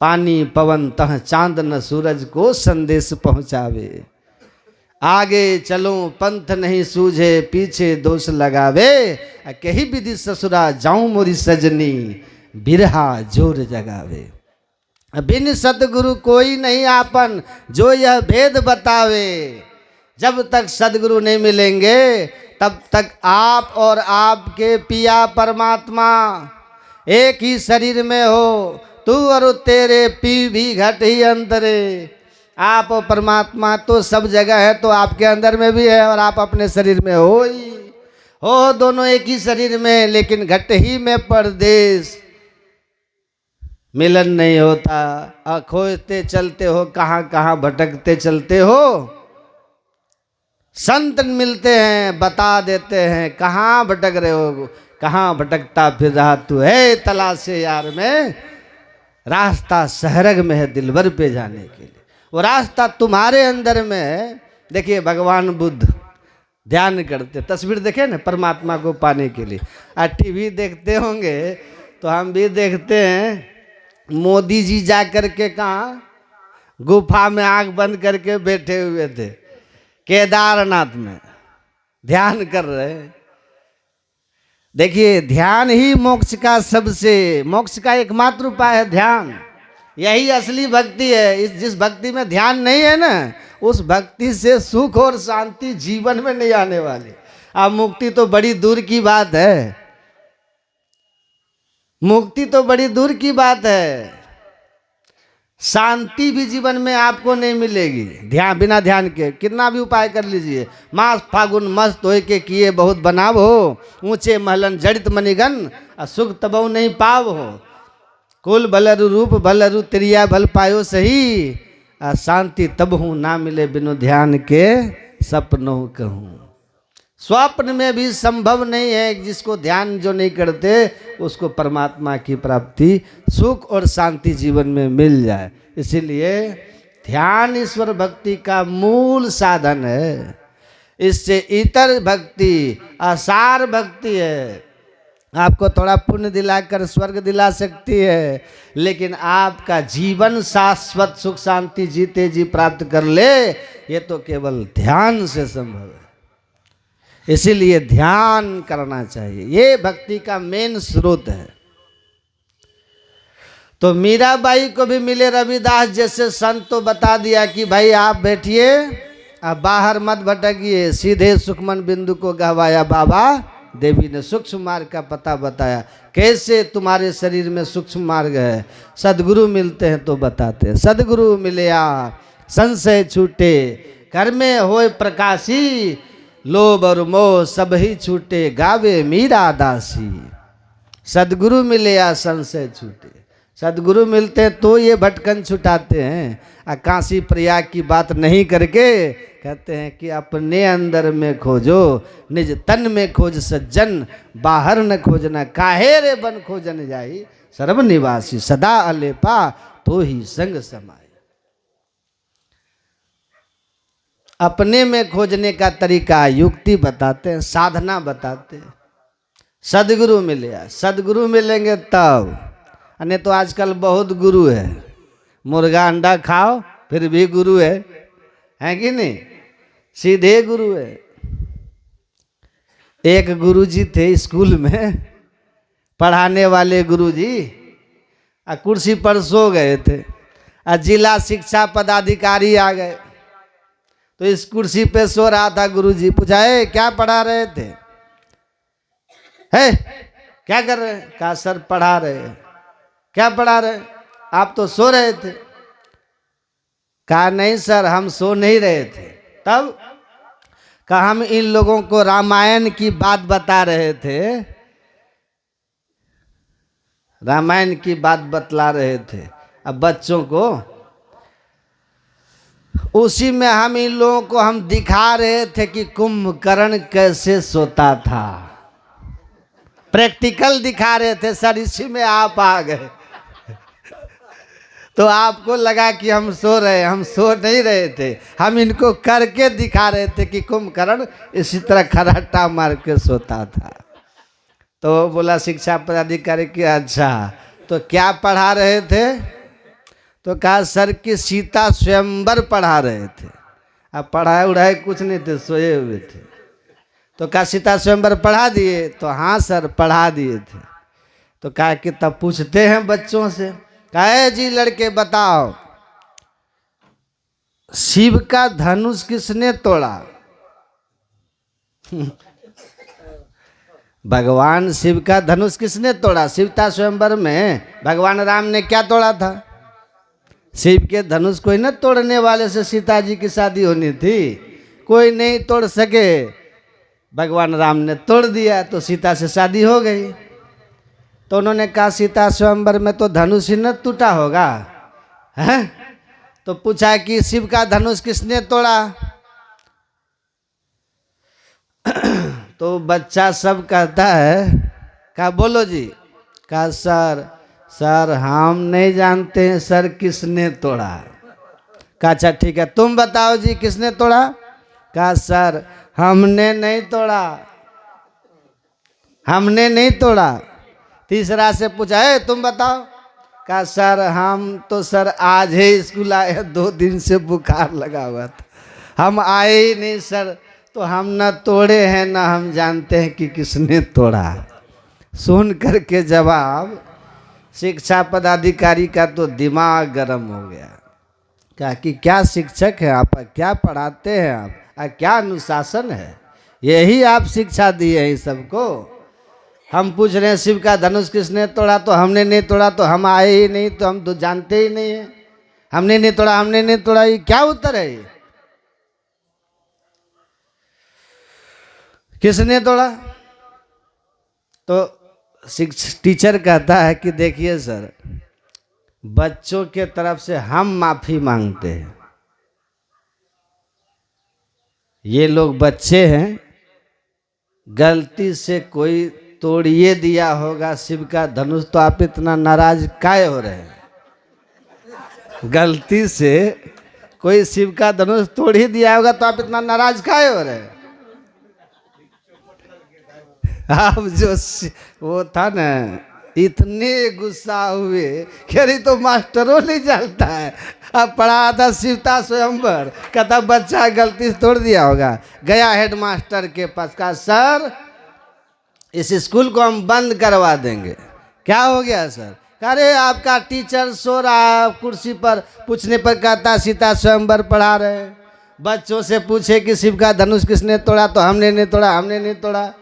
पानी पवन तह चांद न सूरज को संदेश पहुँचावे। आगे चलो पंथ नहीं सूझे, पीछे दोष लगावे, कही विधि ससुरा जाऊं मोरी सजनी, बिरहा जोर जगावे। बिन सदगुरु कोई नहीं आपन, जो यह भेद बतावे। जब तक सदगुरु नहीं मिलेंगे तब तक आप और आपके पिया परमात्मा एक ही शरीर में हो। तू और तेरे पी भी घट ही अंतरे। आप और परमात्मा तो सब जगह है, तो आपके अंदर में भी है और आप अपने शरीर में हो ही हो, दोनों एक ही शरीर में, लेकिन घट ही में परदेश। मिलन नहीं होता, खोजते चलते हो, कहाँ कहाँ भटकते चलते हो। संत मिलते हैं, बता देते हैं कहाँ भटक रहे हो, कहाँ भटकता फिर रहा तू है तलाशे यार में। रास्ता सहरग में है दिलबर पे जाने के लिए, वो रास्ता तुम्हारे अंदर में है। देखिए भगवान बुद्ध ध्यान करते, तस्वीर देखे ना परमात्मा को पाने के लिए। आज टीवी देखते होंगे तो हम भी देखते हैं, मोदी जी जा करके कहाँ गुफा में आंख बंद करके बैठे हुए थे, केदारनाथ में ध्यान कर रहे हैं। देखिए ध्यान ही मोक्ष का मोक्ष का एकमात्र उपाय है ध्यान। यही असली भक्ति है। जिस भक्ति में ध्यान नहीं है ना, उस भक्ति से सुख और शांति जीवन में नहीं आने वाली। अब मुक्ति तो बड़ी दूर की बात है, मुक्ति तो बड़ी दूर की बात है। शांति भी जीवन में आपको नहीं मिलेगी ध्यान बिना ध्यान के। कितना भी उपाय कर लीजिए, मास फागुन मस्त होय के किए बहुत बनाव हो, ऊंचे महलन जड़ित मणिगन सुख तबौ नहीं पाव हो। कुल भलरु रूप भलरु त्रिया भल पायो सही, शांति तब हूँ ना मिले बिनु ध्यान के सपनों कहूँ। स्वप्न में भी संभव नहीं है, जिसको ध्यान जो नहीं करते उसको परमात्मा की प्राप्ति सुख और शांति जीवन में मिल जाए। इसीलिए ध्यान ईश्वर भक्ति का मूल साधन है। इससे इतर भक्ति आसार भक्ति है, आपको थोड़ा पुण्य दिलाकर स्वर्ग दिला सकती है, लेकिन आपका जीवन शाश्वत सुख शांति जीते जी प्राप्त कर ले, ये तो केवल ध्यान से संभव है। इसीलिए ध्यान करना चाहिए, ये भक्ति का मेन स्रोत है। तो मीराबाई को भी मिले रविदास जैसे संत तो बता दिया कि भाई आप बैठिए, अब बाहर मत भटकिए, सीधे सुखमन बिंदु को गहवाया बाबा देवी ने सूक्ष्म मार्ग का पता बताया। कैसे तुम्हारे शरीर में सूक्ष्म मार्ग है, सदगुरु मिलते हैं तो बताते हैं। सदगुरु मिलया संशय छूटे, घर में होए प्रकाशी, लोभ और मोह सब ही छूटे, गावे मीरा दासी। सदगुरु मिले या संशय छूटे, सदगुरु मिलते हैं तो ये भटकन छुटाते हैं। काशी प्रयाग की बात नहीं करके कहते हैं कि अपने अंदर में खोजो, निज तन में खोज सज्जन, बाहर न खोजना, काहे रे बन खोजन जाई, सर्वनिवासी सदा अलेपा तो ही संग समाए। अपने में खोजने का तरीका युक्ति बताते हैं, साधना बताते हैं। सदगुरु मिले, सदगुरु मिलेंगे तब, नहीं तो आजकल बहुत गुरु है, मुर्गा अंडा खाओ फिर भी गुरु है कि नहीं, सीधे गुरु है। एक गुरुजी थे स्कूल में, पढ़ाने वाले गुरुजी कुर्सी पर सो गए थे, जिला शिक्षा पदाधिकारी आ गए, तो इस कुर्सी पे सो रहा था गुरुजी। पूछा है क्या पढ़ा रहे थे, है क्या कर रहे हैं, कहा सर पढ़ा रहे हैं। क्या पढ़ा रहे, आप तो सो रहे थे। कहा नहीं सर हम सो नहीं रहे थे। तब कहा हम इन लोगों को रामायण की बात बता रहे थे, रामायण की बात बतला रहे थे अब बच्चों को, उसी में हम इन लोगों को हम दिखा रहे थे कि कुंभकर्ण कैसे सोता था, प्रैक्टिकल दिखा रहे थे सर, इसी में आप आ गए। तो आपको लगा कि हम सो रहे, हम सो नहीं रहे थे, हम इनको करके दिखा रहे थे कि कुंभकर्ण इसी तरह खराटा मार के सोता था। तो बोला शिक्षा पदाधिकारी कि अच्छा तो क्या पढ़ा रहे थे, तो कहा सर कि सीता स्वयंवर पढ़ा रहे थे। अब पढ़ाए उढ़ाए कुछ नहीं थे, सोए हुए थे। तो कहा सीता स्वयंवर पढ़ा दिए, तो हाँ सर पढ़ा दिए थे। तो कहा कि तब पूछते हैं बच्चों से, कहे जी लड़के बताओ शिव का धनुष किसने तोड़ा। भगवान शिव का धनुष किसने तोड़ा, सीता स्वयंवर में भगवान राम ने क्या तोड़ा था, शिव के धनुष कोई न तोड़ने वाले से सीता जी की शादी होनी थी, कोई नहीं तोड़ सके, भगवान राम ने तोड़ दिया तो सीता से शादी हो गई। तो उन्होंने कहा सीता स्वयंवर में तो धनुष ही न टूटा होगा, है? तो पूछा कि शिव का धनुष किसने तोड़ा। तो बच्चा सब कहता है, कहा बोलो जी, कहा सर हम नहीं जानते हैं सर किसने तोड़ा। कहा अच्छा ठीक है तुम बताओ जी किसने तोड़ा। कहा सर हमने नहीं तोड़ा, हमने नहीं तोड़ा। तीसरा से पूछा है तुम बताओ। कहा सर हम तो सर आज ही स्कूल आए, 2 दिन से बुखार लगा हुआ था, हम आए ही नहीं सर, तो हम न तोड़े हैं न हम जानते हैं कि किसने तोड़ा। सुन करके जवाब शिक्षा पदाधिकारी का तो दिमाग गर्म हो गया। कहा कि क्या शिक्षक है आप, क्या पढ़ाते हैं आप, क्या अनुशासन है, यही आप शिक्षा दिए हैं सबको। हम पूछ रहे हैं शिव का धनुष किसने तोड़ा, तो हमने नहीं तोड़ा, तो हम आए ही नहीं, तो हम तो जानते ही नहीं हैं। हमने नहीं तोड़ा, हमने नहीं तोड़ा, ये क्या उत्तर है? ये किसने तोड़ा? तो टीचर कहता है कि देखिए सर, बच्चों के तरफ से हम माफी मांगते हैं, ये लोग बच्चे हैं, गलती से कोई तोड़िए दिया होगा शिव का धनुष, तो आप इतना नाराज काहे हो रहे हैं? गलती से कोई शिव का धनुष तोड़ ही दिया होगा तो आप इतना नाराज काहे हो रहे हैं? आप जो वो था ना, इतने गुस्सा हुए कि अरे तो मास्टरों नहीं जानता है, अब पढ़ा था सीता स्वयंवर, कहता बच्चा गलती से तोड़ दिया होगा। गया हेड मास्टर के पास, कहा सर इस स्कूल को हम बंद करवा देंगे। क्या हो गया सर? अरे आपका टीचर सो रहा कुर्सी पर, पूछने पर कहता सीता स्वयंवर पढ़ा रहे, बच्चों से पूछे कि शिव का धनुष किसने तोड़ा, तो हमने नहीं तोड़ा, हमने नहीं तोड़ा।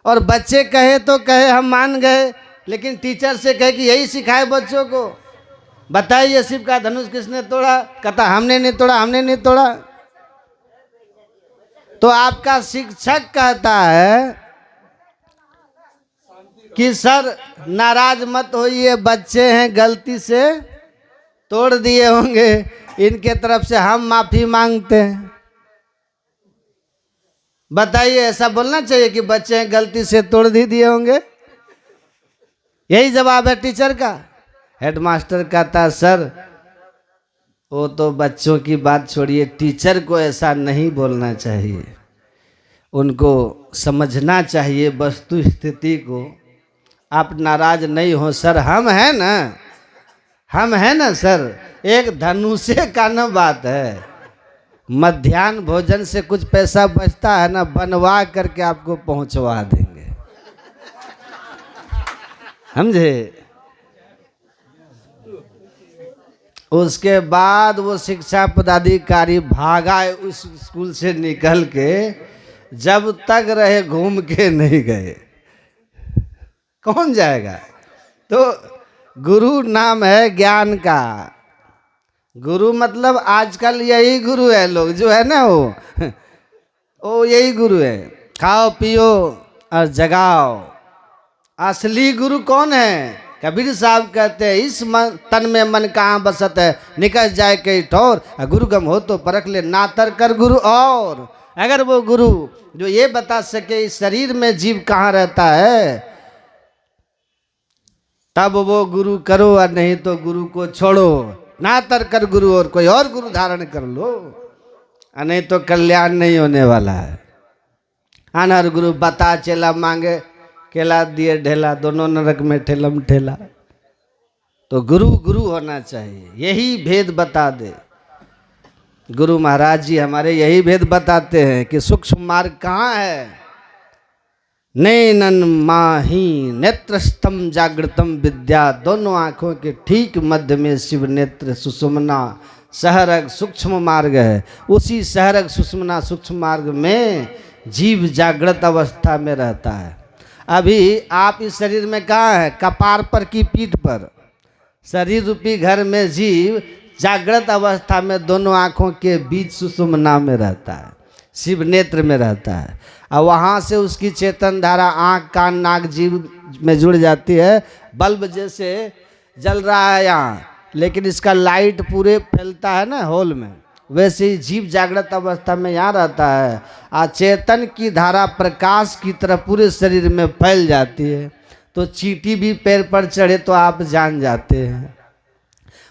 और बच्चे कहे तो कहे, हम मान गए, लेकिन टीचर से कहे कि यही सिखाए बच्चों को, बताइए शिव का धनुष किसने तोड़ा, कहता हमने नहीं तोड़ा, हमने नहीं तोड़ा। तो आपका शिक्षक कहता है कि सर नाराज मत होइए, बच्चे हैं, गलती से तोड़ दिए होंगे, इनके तरफ से हम माफी मांगते हैं। बताइए, ऐसा बोलना चाहिए कि बच्चे हैं, गलती से तोड़ दिए होंगे? यही जवाब है टीचर का। हेडमास्टर कहता सर वो तो बच्चों की बात छोड़िए, टीचर को ऐसा नहीं बोलना चाहिए, उनको समझना चाहिए वस्तु स्थिति को। आप नाराज नहीं हो सर, हम हैं ना, हम हैं ना सर, एक धनुषे का न बात है, मध्याह्न भोजन से कुछ पैसा बचता है ना, बनवा करके आपको पहुंचवा देंगे, समझे? उसके बाद वो शिक्षा पदाधिकारी भागा उस स्कूल से निकल के, जब तक रहे घूम के नहीं गए। कौन जाएगा? तो गुरु नाम है ज्ञान का। गुरु मतलब आजकल यही गुरु है, लोग जो है ना वो यही गुरु है, खाओ पियो और जगाओ। असली गुरु कौन है? कबीर साहब कहते हैं इस तन में मन कहाँ बसत है, निकल जाए कई ठोर, गुरु गम हो तो परख ले, नातर कर गुरु और। अगर वो गुरु जो ये बता सके इस शरीर में जीव कहाँ रहता है, तब वो गुरु करो, और नहीं तो गुरु को छोड़ो, नातर कर गुरु और कोई और गुरु धारण कर लो, और नहीं तो कल्याण नहीं होने वाला है। अनहर गुरु बता चेला मांगे, केला दिए ढेला, दोनों नरक में ठेलम ठेला। तो गुरु गुरु होना चाहिए, यही भेद बता दे। गुरु महाराज जी हमारे यही भेद बताते हैं कि सूक्ष्म मार्ग कहाँ है। नैनन माही नेत्रस्थम जागृतम विद्या, दोनों आंखों के ठीक मध्य में शिव नेत्र सुषुम्ना सहरग सूक्ष्म मार्ग है। उसी सहरग सुषुम्ना सूक्ष्म मार्ग में जीव जागृत अवस्था में रहता है। अभी आप इस शरीर में कहाँ है? कपार पर की पीठ पर, शरीर रूपी घर में जीव जागृत अवस्था में दोनों आँखों के बीच सुषुम्ना में रहता है, शिव नेत्र में रहता है। और वहाँ से उसकी चेतन धारा आँख कान नाक जीव में जुड़ जाती है। बल्ब जैसे जल रहा है यहाँ, लेकिन इसका लाइट पूरे फैलता है ना हॉल में, वैसे ही जीव जागृत अवस्था में यहाँ रहता है। और चेतन की धारा प्रकाश की तरह पूरे शरीर में फैल जाती है। तो चींटी भी पैर पर चढ़े तो आप जान जाते हैं।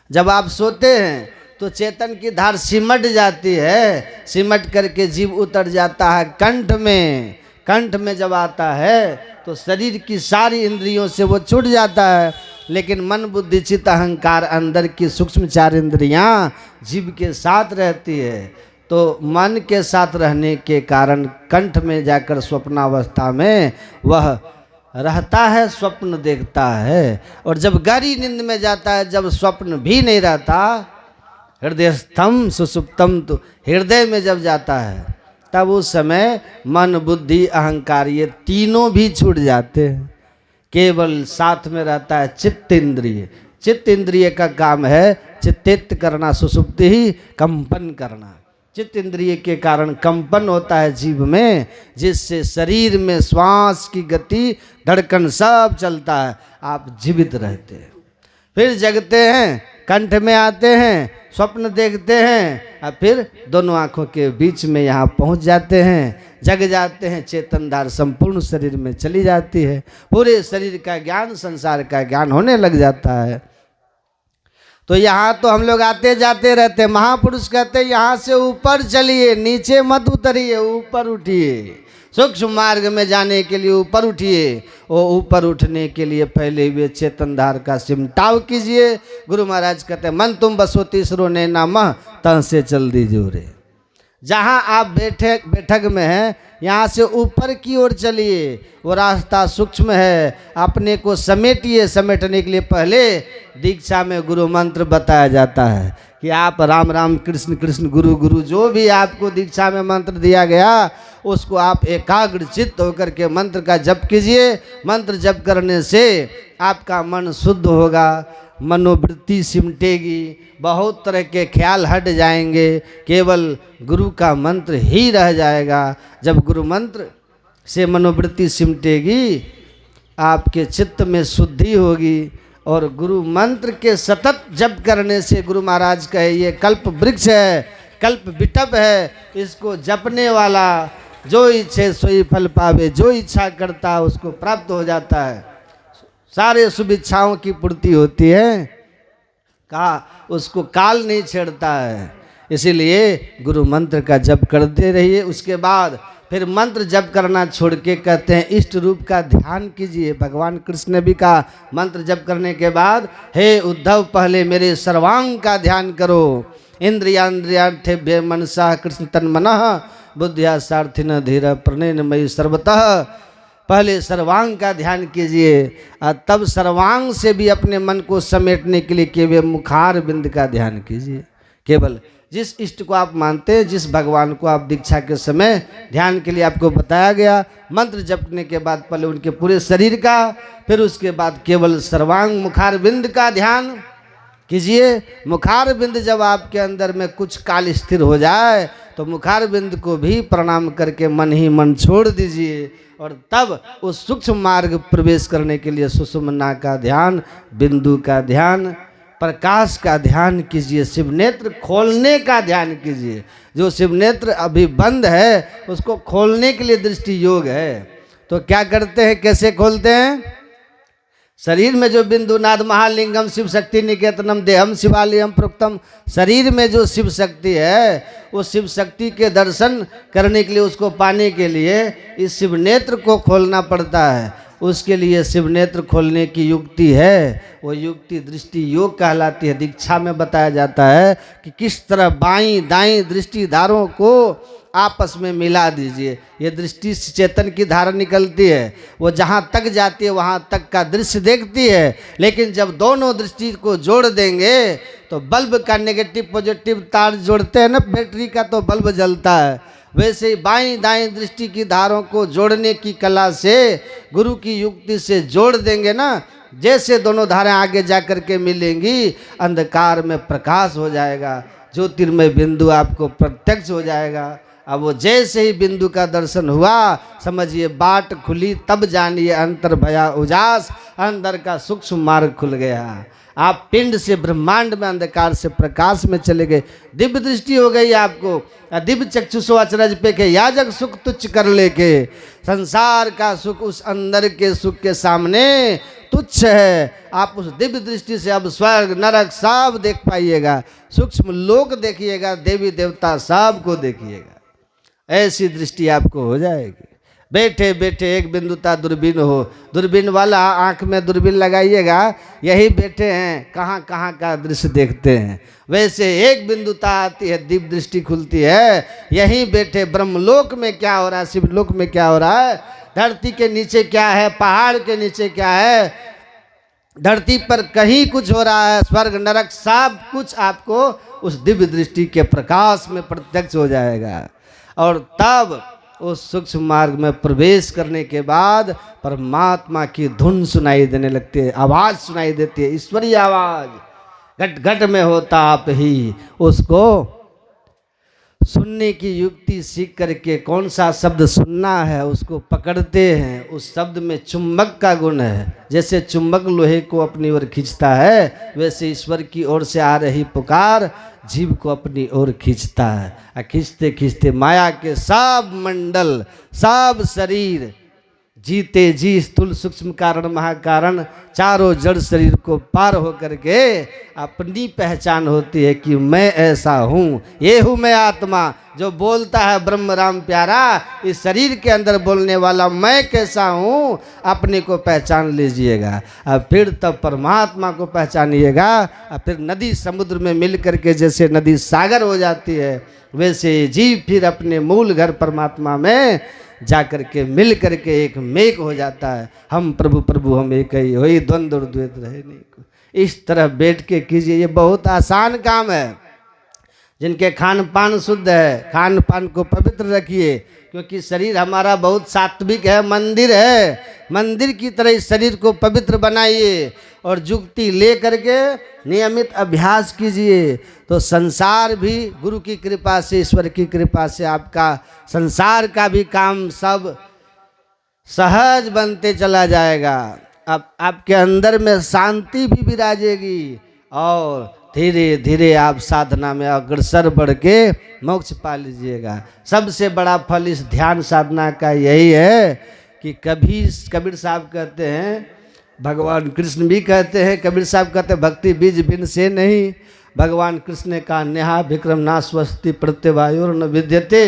जब आप सोते हैं तो चेतन की धार सिमट जाती है, सिमट करके जीव उतर जाता है कंठ में। कंठ में जब आता है तो शरीर की सारी इंद्रियों से वो छूट जाता है, लेकिन मन बुद्धि चित्त अहंकार अंदर की सूक्ष्म चार इंद्रियां जीव के साथ रहती है। तो मन के साथ रहने के कारण कंठ में जाकर स्वप्नावस्था में वह रहता है, स्वप्न देखता है। और जब गहरी नींद में जाता है, जब स्वप्न भी नहीं रहता, हृदयस्थम सुसुप्तम, तो हृदय में जब जाता है तब उस समय मन बुद्धि अहंकार ये तीनों भी छूट जाते हैं। केवल साथ में रहता है चित्त इंद्रिय। चित्त इंद्रिय का काम है चित्तित करना, सुसुप्ति ही कंपन करना। चित्त इंद्रिय के कारण कंपन होता है जीव में, जिससे शरीर में श्वास की गति, धड़कन सब चलता है, आप जीवित रहते हैं। फिर जगते हैं, कंठ में आते हैं, स्वप्न देखते हैं, और फिर दोनों आंखों के बीच में यहाँ पहुँच जाते हैं, जग जाते हैं, चेतनधार संपूर्ण शरीर में चली जाती है, पूरे शरीर का ज्ञान, संसार का ज्ञान होने लग जाता है। तो यहाँ तो हम लोग आते जाते रहते हैं। महापुरुष कहते हैं यहाँ से ऊपर चलिए, नीचे मत उतरिए, ऊपर उठिए। सूक्ष्म मार्ग में जाने के लिए ऊपर उठिए। वो ऊपर उठने के लिए पहले वे चेतनधार का सिमटाव कीजिए। गुरु महाराज कहते हैं मन तुम बसो तीसरो ने नामा तन से चल दीजिए रे। जहाँ आप बैठक में हैं, यहाँ से ऊपर की ओर चलिए। वो रास्ता सूक्ष्म है, अपने को समेटिए। समेटने के लिए पहले दीक्षा में गुरु मंत्र बताया जाता है कि आप राम राम कृष्ण कृष्ण गुरु गुरु, जो भी आपको दीक्षा में मंत्र दिया गया उसको आप एकाग्र चित्त होकर के मंत्र का जप कीजिए। मंत्र जप करने से आपका मन शुद्ध होगा, मनोवृत्ति सिमटेगी, बहुत तरह के ख्याल हट जाएंगे, केवल गुरु का मंत्र ही रह जाएगा। जब गुरु मंत्र से मनोवृत्ति सिमटेगी, आपके चित्त में शुद्धि होगी। और गुरु मंत्र के सतत जप करने से, गुरु महाराज कहे ये कल्प वृक्ष है, कल्प विटप है, इसको जपने वाला जो इच्छे सोई फल पावे, जो इच्छा करता है उसको प्राप्त हो जाता है, सारे शुभ इच्छाओं की पूर्ति होती है। कहा उसको काल नहीं छेड़ता है। इसीलिए गुरु मंत्र का जप करते रहिए। उसके बाद फिर मंत्र जप करना छोड़ के कहते हैं इष्ट रूप का ध्यान कीजिए। भगवान कृष्ण ने भी कहा मंत्र जप करने के बाद हे उद्धव पहले मेरे सर्वांग का ध्यान करो। इंद्रियार्थेभ्य मनसा कृष्ण तन मनः बुद्धिया सार्थिन धीर प्रणयन मयि सर्वतः। पहले सर्वांग का ध्यान कीजिए, और तब सर्वांग से भी अपने मन को समेटने के लिए केवल मुखार बिंद का ध्यान कीजिए। केवल जिस इष्ट को आप मानते हैं, जिस भगवान को आप दीक्षा के समय ध्यान के लिए आपको बताया गया, मंत्र जपने के बाद पहले उनके पूरे शरीर का, फिर उसके बाद केवल सर्वांग मुखार बिंद का ध्यान कीजिए। मुखार बिंद जब आपके अंदर में कुछ काल स्थिर हो जाए तो मुखार बिंद को भी प्रणाम करके मन ही मन छोड़ दीजिए, और तब उस सूक्ष्म मार्ग प्रवेश करने के लिए सुषुम्ना का ध्यान, बिंदु का ध्यान, प्रकाश का ध्यान कीजिए। शिव नेत्र खोलने का ध्यान कीजिए। जो शिव नेत्र अभी बंद है उसको खोलने के लिए दृष्टि योग है। तो क्या करते हैं, कैसे खोलते हैं? शरीर में जो बिंदुनाद महालिंगम शिव शक्ति निकेतनम देहम शिवालयम प्रोक्तम, शरीर में जो शिव शक्ति है उस शिव शक्ति के दर्शन करने के लिए, उसको पाने के लिए इस शिव नेत्र को खोलना पड़ता है। उसके लिए शिव नेत्र खोलने की युक्ति है, वो युक्ति दृष्टि योग कहलाती है। दीक्षा में बताया जाता है कि किस तरह बाईं दाईं दृष्टि धारों को आपस में मिला दीजिए। ये दृष्टि से चेतन की धारा निकलती है, वो जहाँ तक जाती है वहाँ तक का दृश्य देखती है। लेकिन जब दोनों दृष्टि को जोड़ देंगे तो बल्ब का नेगेटिव पॉजिटिव तार जोड़ते हैं ना बैटरी का, तो बल्ब जलता है। वैसे ही बाईं दाईं दृष्टि की धारों को जोड़ने की कला से, गुरु की युक्ति से जोड़ देंगे ना, जैसे दोनों धारें आगे जा कर के मिलेंगी, अंधकार में प्रकाश हो जाएगा, ज्योतिर्मय बिंदु आपको प्रत्यक्ष हो जाएगा। अब वो जैसे ही बिंदु का दर्शन हुआ, समझिए बाट खुली, तब जानिए अंतर भया उजास, अंदर का सूक्ष्म मार्ग खुल गया। आप पिंड से ब्रह्मांड में, अंधकार से प्रकाश में चले गए। दिव्य दृष्टि हो गई आपको। दिव्य चक्षुषो अचरज पे के याजक सुख तुच्छ कर लेके, संसार का सुख उस अंदर के सुख के सामने तुच्छ है। आप उस दिव्य दृष्टि से अब स्वर्ग नरक सब देख पाइएगा, सूक्ष्म लोक देखिएगा, देवी देवता सब को देखिएगा। ऐसी दृष्टि आपको हो जाएगी। बैठे बैठे एक बिंदुता दूरबीन हो, दूरबीन वाला आंख में दूरबीन लगाइएगा, यही बैठे हैं कहाँ कहाँ का दृश्य देखते हैं। वैसे एक बिंदुता आती है, दिव्य दृष्टि खुलती है, यहीं बैठे ब्रह्मलोक में क्या हो रहा है, शिवलोक में क्या हो रहा है, धरती के नीचे क्या है, पहाड़ के नीचे क्या है, धरती पर कहीं कुछ हो रहा है, स्वर्ग नरक सब कुछ आपको उस दिव्य दृष्टि के प्रकाश में प्रत्यक्ष हो जाएगा। और तब उस सूक्ष्म मार्ग में प्रवेश करने के बाद परमात्मा की धुन सुनाई देने लगती है, आवाज़ सुनाई देती है, ईश्वरीय आवाज़। घट घट में होता आप ही। उसको सुनने की युक्ति सीख करके कौन सा शब्द सुनना है उसको पकड़ते हैं। उस शब्द में चुंबक का गुण है। जैसे चुंबक लोहे को अपनी ओर खींचता है, वैसे ईश्वर की ओर से आ रही पुकार जीव को अपनी ओर खींचता है। खींचते खींचते माया के सब मंडल, सब शरीर, जीते जी स्थूल सूक्ष्म कारण महाकारण चारों जड़ शरीर को पार होकर के अपनी पहचान होती है कि मैं ऐसा हूँ, ये हूँ मैं आत्मा। जो बोलता है ब्रह्म राम प्यारा, इस शरीर के अंदर बोलने वाला मैं कैसा हूँ, अपने को पहचान लीजिएगा। अब फिर तब परमात्मा को पहचानिएगा। और फिर नदी समुद्र में मिल करके जैसे नदी सागर हो जाती है, वैसे जीव फिर अपने मूल घर परमात्मा में जा कर के मिल करके एक मेक हो जाता है। हम प्रभु प्रभु हम एक ही, वही द्वंद्व और द्वैत रहे नहीं। इस तरह बैठ के कीजिए, ये बहुत आसान काम है। जिनके खान पान शुद्ध है, खान पान को पवित्र रखिए, क्योंकि शरीर हमारा बहुत सात्विक है, मंदिर है। मंदिर की तरह इस शरीर को पवित्र बनाइए और जुक्ति ले करके नियमित अभ्यास कीजिए, तो संसार भी गुरु की कृपा से, ईश्वर की कृपा से आपका संसार का भी काम सब सहज बनते चला जाएगा। अब आपके अंदर में शांति भी विराजेगी और धीरे धीरे आप साधना में अग्रसर बढ़ के मोक्ष पा लीजिएगा। सबसे बड़ा फल इस ध्यान साधना का यही है कि कभी कबीर साहब कहते हैं, भगवान कृष्ण भी कहते हैं, कबीर साहब कहते हैं भक्ति बीज बिन से नहीं। भगवान कृष्ण ने कहा नेहा विक्रम ना स्वस्ति प्रत्यवायुर न विद्यते।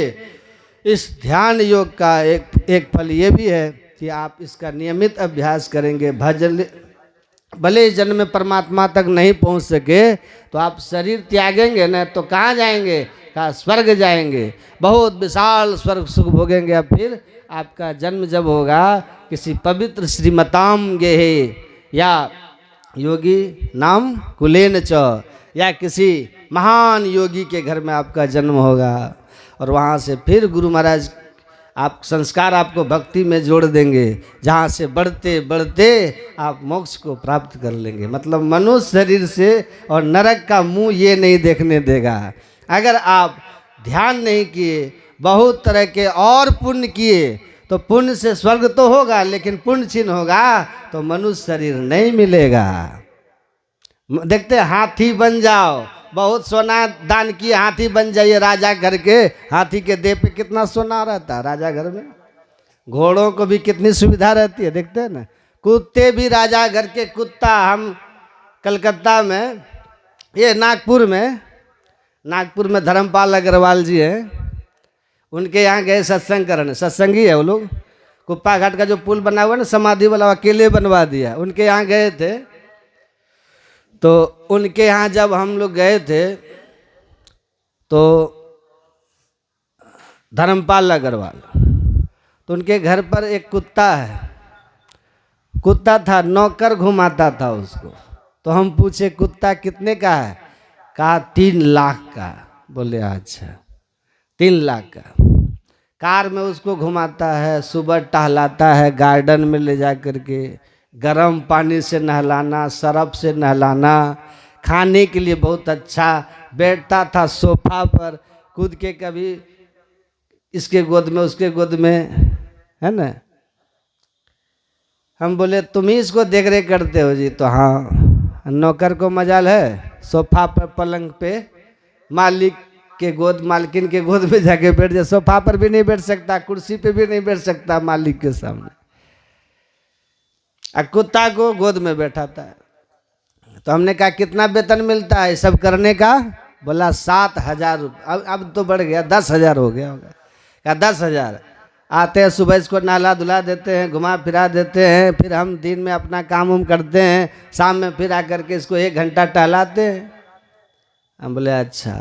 इस ध्यान योग का एक फल ये भी है कि आप इसका नियमित अभ्यास करेंगे। भजन भले जन्म में परमात्मा तक नहीं पहुंच सके तो आप शरीर त्यागेंगे ना, तो कहाँ जाएंगे? कहा स्वर्ग जाएंगे, बहुत विशाल स्वर्ग सुख भोगेंगे। अब फिर आपका जन्म जब होगा किसी पवित्र श्रीमताम गेहे या योगी नाम कुलेन च, या किसी महान योगी के घर में आपका जन्म होगा, और वहाँ से फिर गुरु महाराज आप संस्कार आपको भक्ति में जोड़ देंगे, जहाँ से बढ़ते बढ़ते आप मोक्ष को प्राप्त कर लेंगे। मतलब मनुष्य शरीर से और नरक का मुंह ये नहीं देखने देगा। अगर आप ध्यान नहीं किए, बहुत तरह के और पुण्य किए, तो पुण्य से स्वर्ग तो होगा, लेकिन पुण्य चिन्ह होगा तो मनुष्य शरीर नहीं मिलेगा। देखते हाथी बन जाओ, बहुत सोना दान किए हाथी बन जाइए राजा घर के। हाथी के देह पे कितना सोना रहता है राजा घर में। घोड़ों को भी कितनी सुविधा रहती है, देखते हैं ना। कुत्ते भी राजा घर के कुत्ता, हम कलकत्ता में, ये नागपुर में धर्मपाल अग्रवाल जी हैं, उनके यहाँ गए सत्संग करने। सत्संगी है वो लोग। कुप्पा घाट का जो पुल बना हुआ ना समाधि वाला, अकेले बनवा दिया। उनके यहाँ गए थे, तो उनके यहाँ जब हम लोग गए थे तो धर्मपाल अग्रवाल, तो उनके घर पर एक कुत्ता है, कुत्ता था, नौकर घुमाता था उसको। तो हम पूछे कुत्ता कितने का है? कहा 3 लाख का। बोले अच्छा 3 लाख का। कार में उसको घुमाता है, सुबह टहलाता है, गार्डन में ले जा करके गर्म पानी से नहलाना, सरफ से नहलाना, खाने के लिए बहुत अच्छा। बैठता था सोफा पर कूद के, कभी इसके गोद में उसके गोद में, है ना। हम बोले तुम ही इसको देख रेख करते हो जी? तो हाँ, नौकर को मजाल है सोफा पर पलंग पे मालिक के गोद, मालकिन के गोद में जाके बैठ जाए। सोफा पर भी नहीं बैठ सकता, कुर्सी पे भी नहीं बैठ सकता मालिक के सामने, कुत्ता को गोद में बैठाता है। तो हमने कहा कितना वेतन मिलता है सब करने का? बोला 7,000 रुपये। अब तो बढ़ गया, 10,000 हो गया होगा। कहा 10,000। आते हैं सुबह इसको नहला धुला देते हैं, घुमा फिरा देते हैं, फिर हम दिन में अपना काम उम करते हैं, शाम में फिर आकर के इसको 1 घंटा टहलाते हैं। हम बोले अच्छा,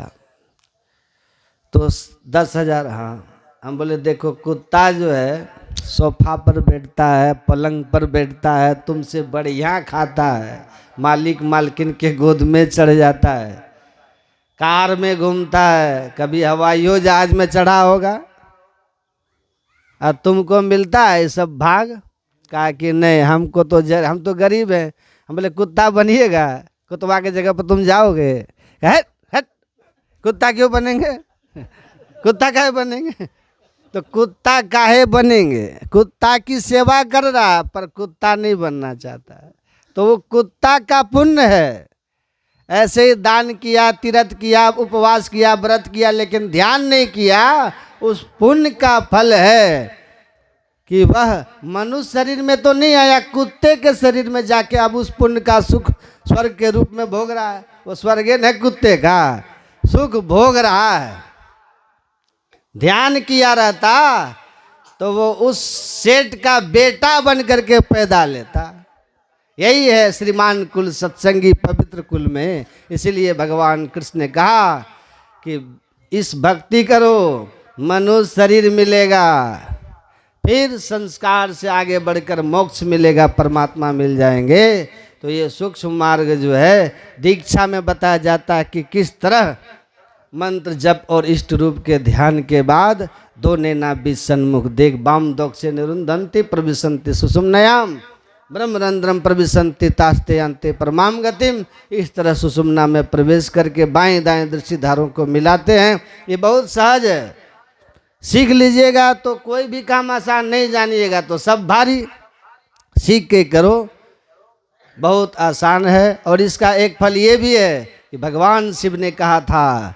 तो 10,000। हाँ। हम बोले देखो कुत्ता जो है सोफा पर बैठता है, पलंग पर बैठता है, तुमसे बढ़िया खाता है, मालिक मालकिन के गोद में चढ़ जाता है, कार में घूमता है, कभी हवाई जहाज में चढ़ा होगा, और तुमको मिलता है सब भाग? कहा कि नहीं, हमको तो हम तो गरीब हैं। हम बोले कुत्ता बनिएगा? कुत्ता की जगह पर तुम जाओगे, हट हट, कुत्ता क्यों बनेंगे? कुत्ता काहे बनेंगे? तो कुत्ता काहे बनेंगे? कुत्ता की सेवा कर रहा है पर कुत्ता नहीं बनना चाहता है, तो वो कुत्ता का पुण्य है। ऐसे ही दान किया, तीर्थ किया, उपवास किया, व्रत किया, लेकिन ध्यान नहीं किया, उस पुण्य का फल है कि वह मनुष्य शरीर में तो नहीं आया, कुत्ते के शरीर में जाके अब उस पुण्य का सुख स्वर्ग के रूप में भोग रहा है। वो स्वर्ग है कुत्ते का सुख भोग रहा है। ध्यान किया रहता तो वो उस सेठ का बेटा बन करके पैदा लेता। यही है श्रीमान कुल सत्संगी पवित्र कुल में। इसीलिए भगवान कृष्ण ने कहा कि इस भक्ति करो, मनुष्य शरीर मिलेगा, फिर संस्कार से आगे बढ़कर मोक्ष मिलेगा, परमात्मा मिल जाएंगे। तो ये सूक्ष्म मार्ग जो है दीक्षा में बताया जाता है कि किस तरह मंत्र जप और इष्ट रूप के ध्यान के बाद दो नैना बीच सन्मुख देख वाम दोक्षे निरुंधन्ति प्रविशन्ति सुषुम्नायाम ब्रह्मरंध्रम प्रविशन्ति तास्ते अंते परमाम गतिम। इस तरह सुषुम्ना में प्रवेश करके बाएं दाएं दृष्टिधारों को मिलाते हैं। ये बहुत सहज है, सीख लीजिएगा तो कोई भी काम आसान, नहीं जानिएगा तो सब भारी। सीख के करो, बहुत आसान है। और इसका एक फल ये भी है कि भगवान शिव ने कहा था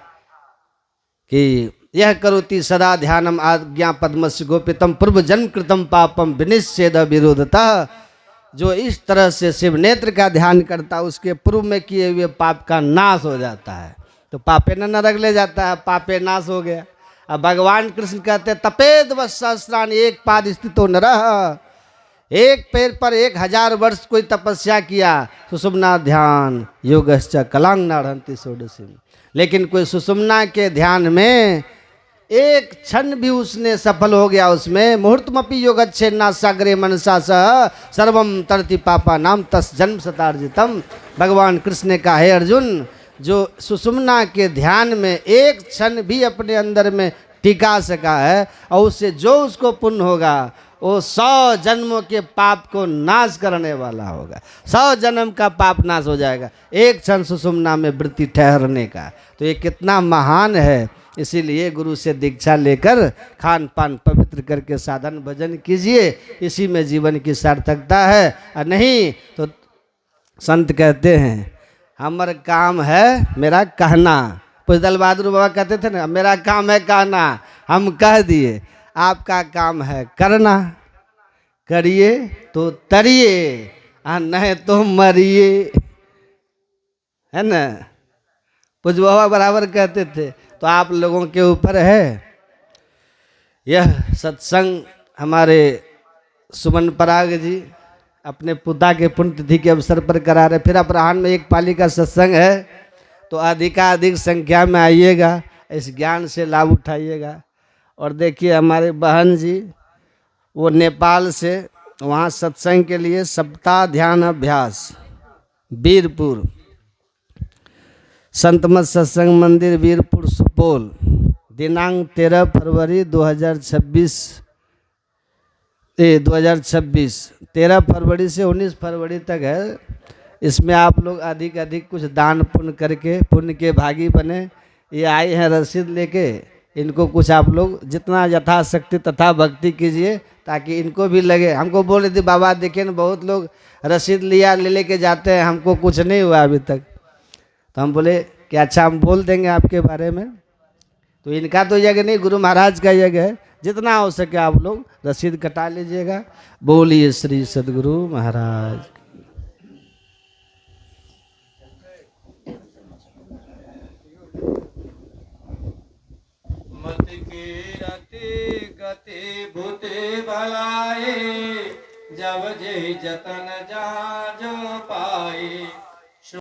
कि यह करोति सदा ध्यानम आज्ञा पद्मस्य गोपितम पूर्व जन्म कृतम पापम विनिश्चेद विरोधतः। जो इस तरह से शिव नेत्र का ध्यान करता है उसके पूर्व में किए हुए पाप का नाश हो जाता है। तो पापे न नरक ले जाता है, पापे नाश हो गया। अब भगवान कृष्ण कहते हैं तपेद वत्सहस्रान एक पाद स्थितो नरः, एक पैर पर 1000 वर्ष कोई तपस्या किया, सुषुम्ना ध्यान योगश्च कलांग नाढ़ंति षोडशी। लेकिन कोई सुषुम्ना के ध्यान में एक क्षण भी उसने सफल हो गया, उसमें मुहूर्तमपि योगच्छेन्ना सागरे मनसा सह सर्वम तरति पापा नाम तस् जन्म शतार्जितम। भगवान कृष्ण ने कहा, हे अर्जुन, जो सुषुम्ना के ध्यान में एक क्षण भी अपने अंदर में टिका सका है और उससे जो उसको पुण्य होगा वो 100 जन्मों के पाप को नाश करने वाला होगा। 100 जन्म का पाप नाश हो जाएगा एक क्षण सुषुम्ना में वृत्ति ठहरने का। तो ये कितना महान है। इसीलिए गुरु से दीक्षा लेकर खान पान पवित्र करके साधन भजन कीजिए, इसी में जीवन की सार्थकता है। और नहीं तो संत कहते हैं हमारा काम है मेरा कहना। पुजदल बहादुर बाबा कहते थे ना, मेरा काम है कहना, हम कह दिए। आपका काम है करना, करिए तो तरिए और नहीं तो मरिए, है ना। पुज बाबा बराबर कहते थे। तो आप लोगों के ऊपर है। यह सत्संग हमारे सुमन पराग जी अपने पिता के पुण्यतिथि के अवसर पर करा रहे। फिर अपराह्न में एक पाली का सत्संग है, तो अधिकाधिक संख्या में आइएगा, इस ज्ञान से लाभ उठाइएगा। और देखिए हमारे बहन जी वो नेपाल से वहाँ सत्संग के लिए सप्ताह ध्यान अभ्यास वीरपुर संतमत सत्संग मंदिर वीरपुर सुपौल दिनांक 13 फरवरी 2026 13 फरवरी से 19 फरवरी तक है। इसमें आप लोग अधिक अधिक कुछ दान पुण्य करके पुण्य के भागी बने। ये आए हैं रसीद लेके, इनको कुछ आप लोग जितना यथाशक्ति तथा भक्ति कीजिए ताकि इनको भी लगे। हमको बोल रहे थे बाबा देखिए ना बहुत लोग रसीद लिया ले लेके जाते हैं, हमको कुछ नहीं हुआ अभी तक। तो हम बोले कि अच्छा हम बोल देंगे आपके बारे में। तो इनका तो यज्ञ नहीं, गुरु महाराज का यज्ञ है। जितना हो सके आप लोग रसीद कटा लीजिएगा। बोलिए श्री सद्गुरु महाराज। मत की रति गति भूते भलाए, जब जे जतन जा जो पाए।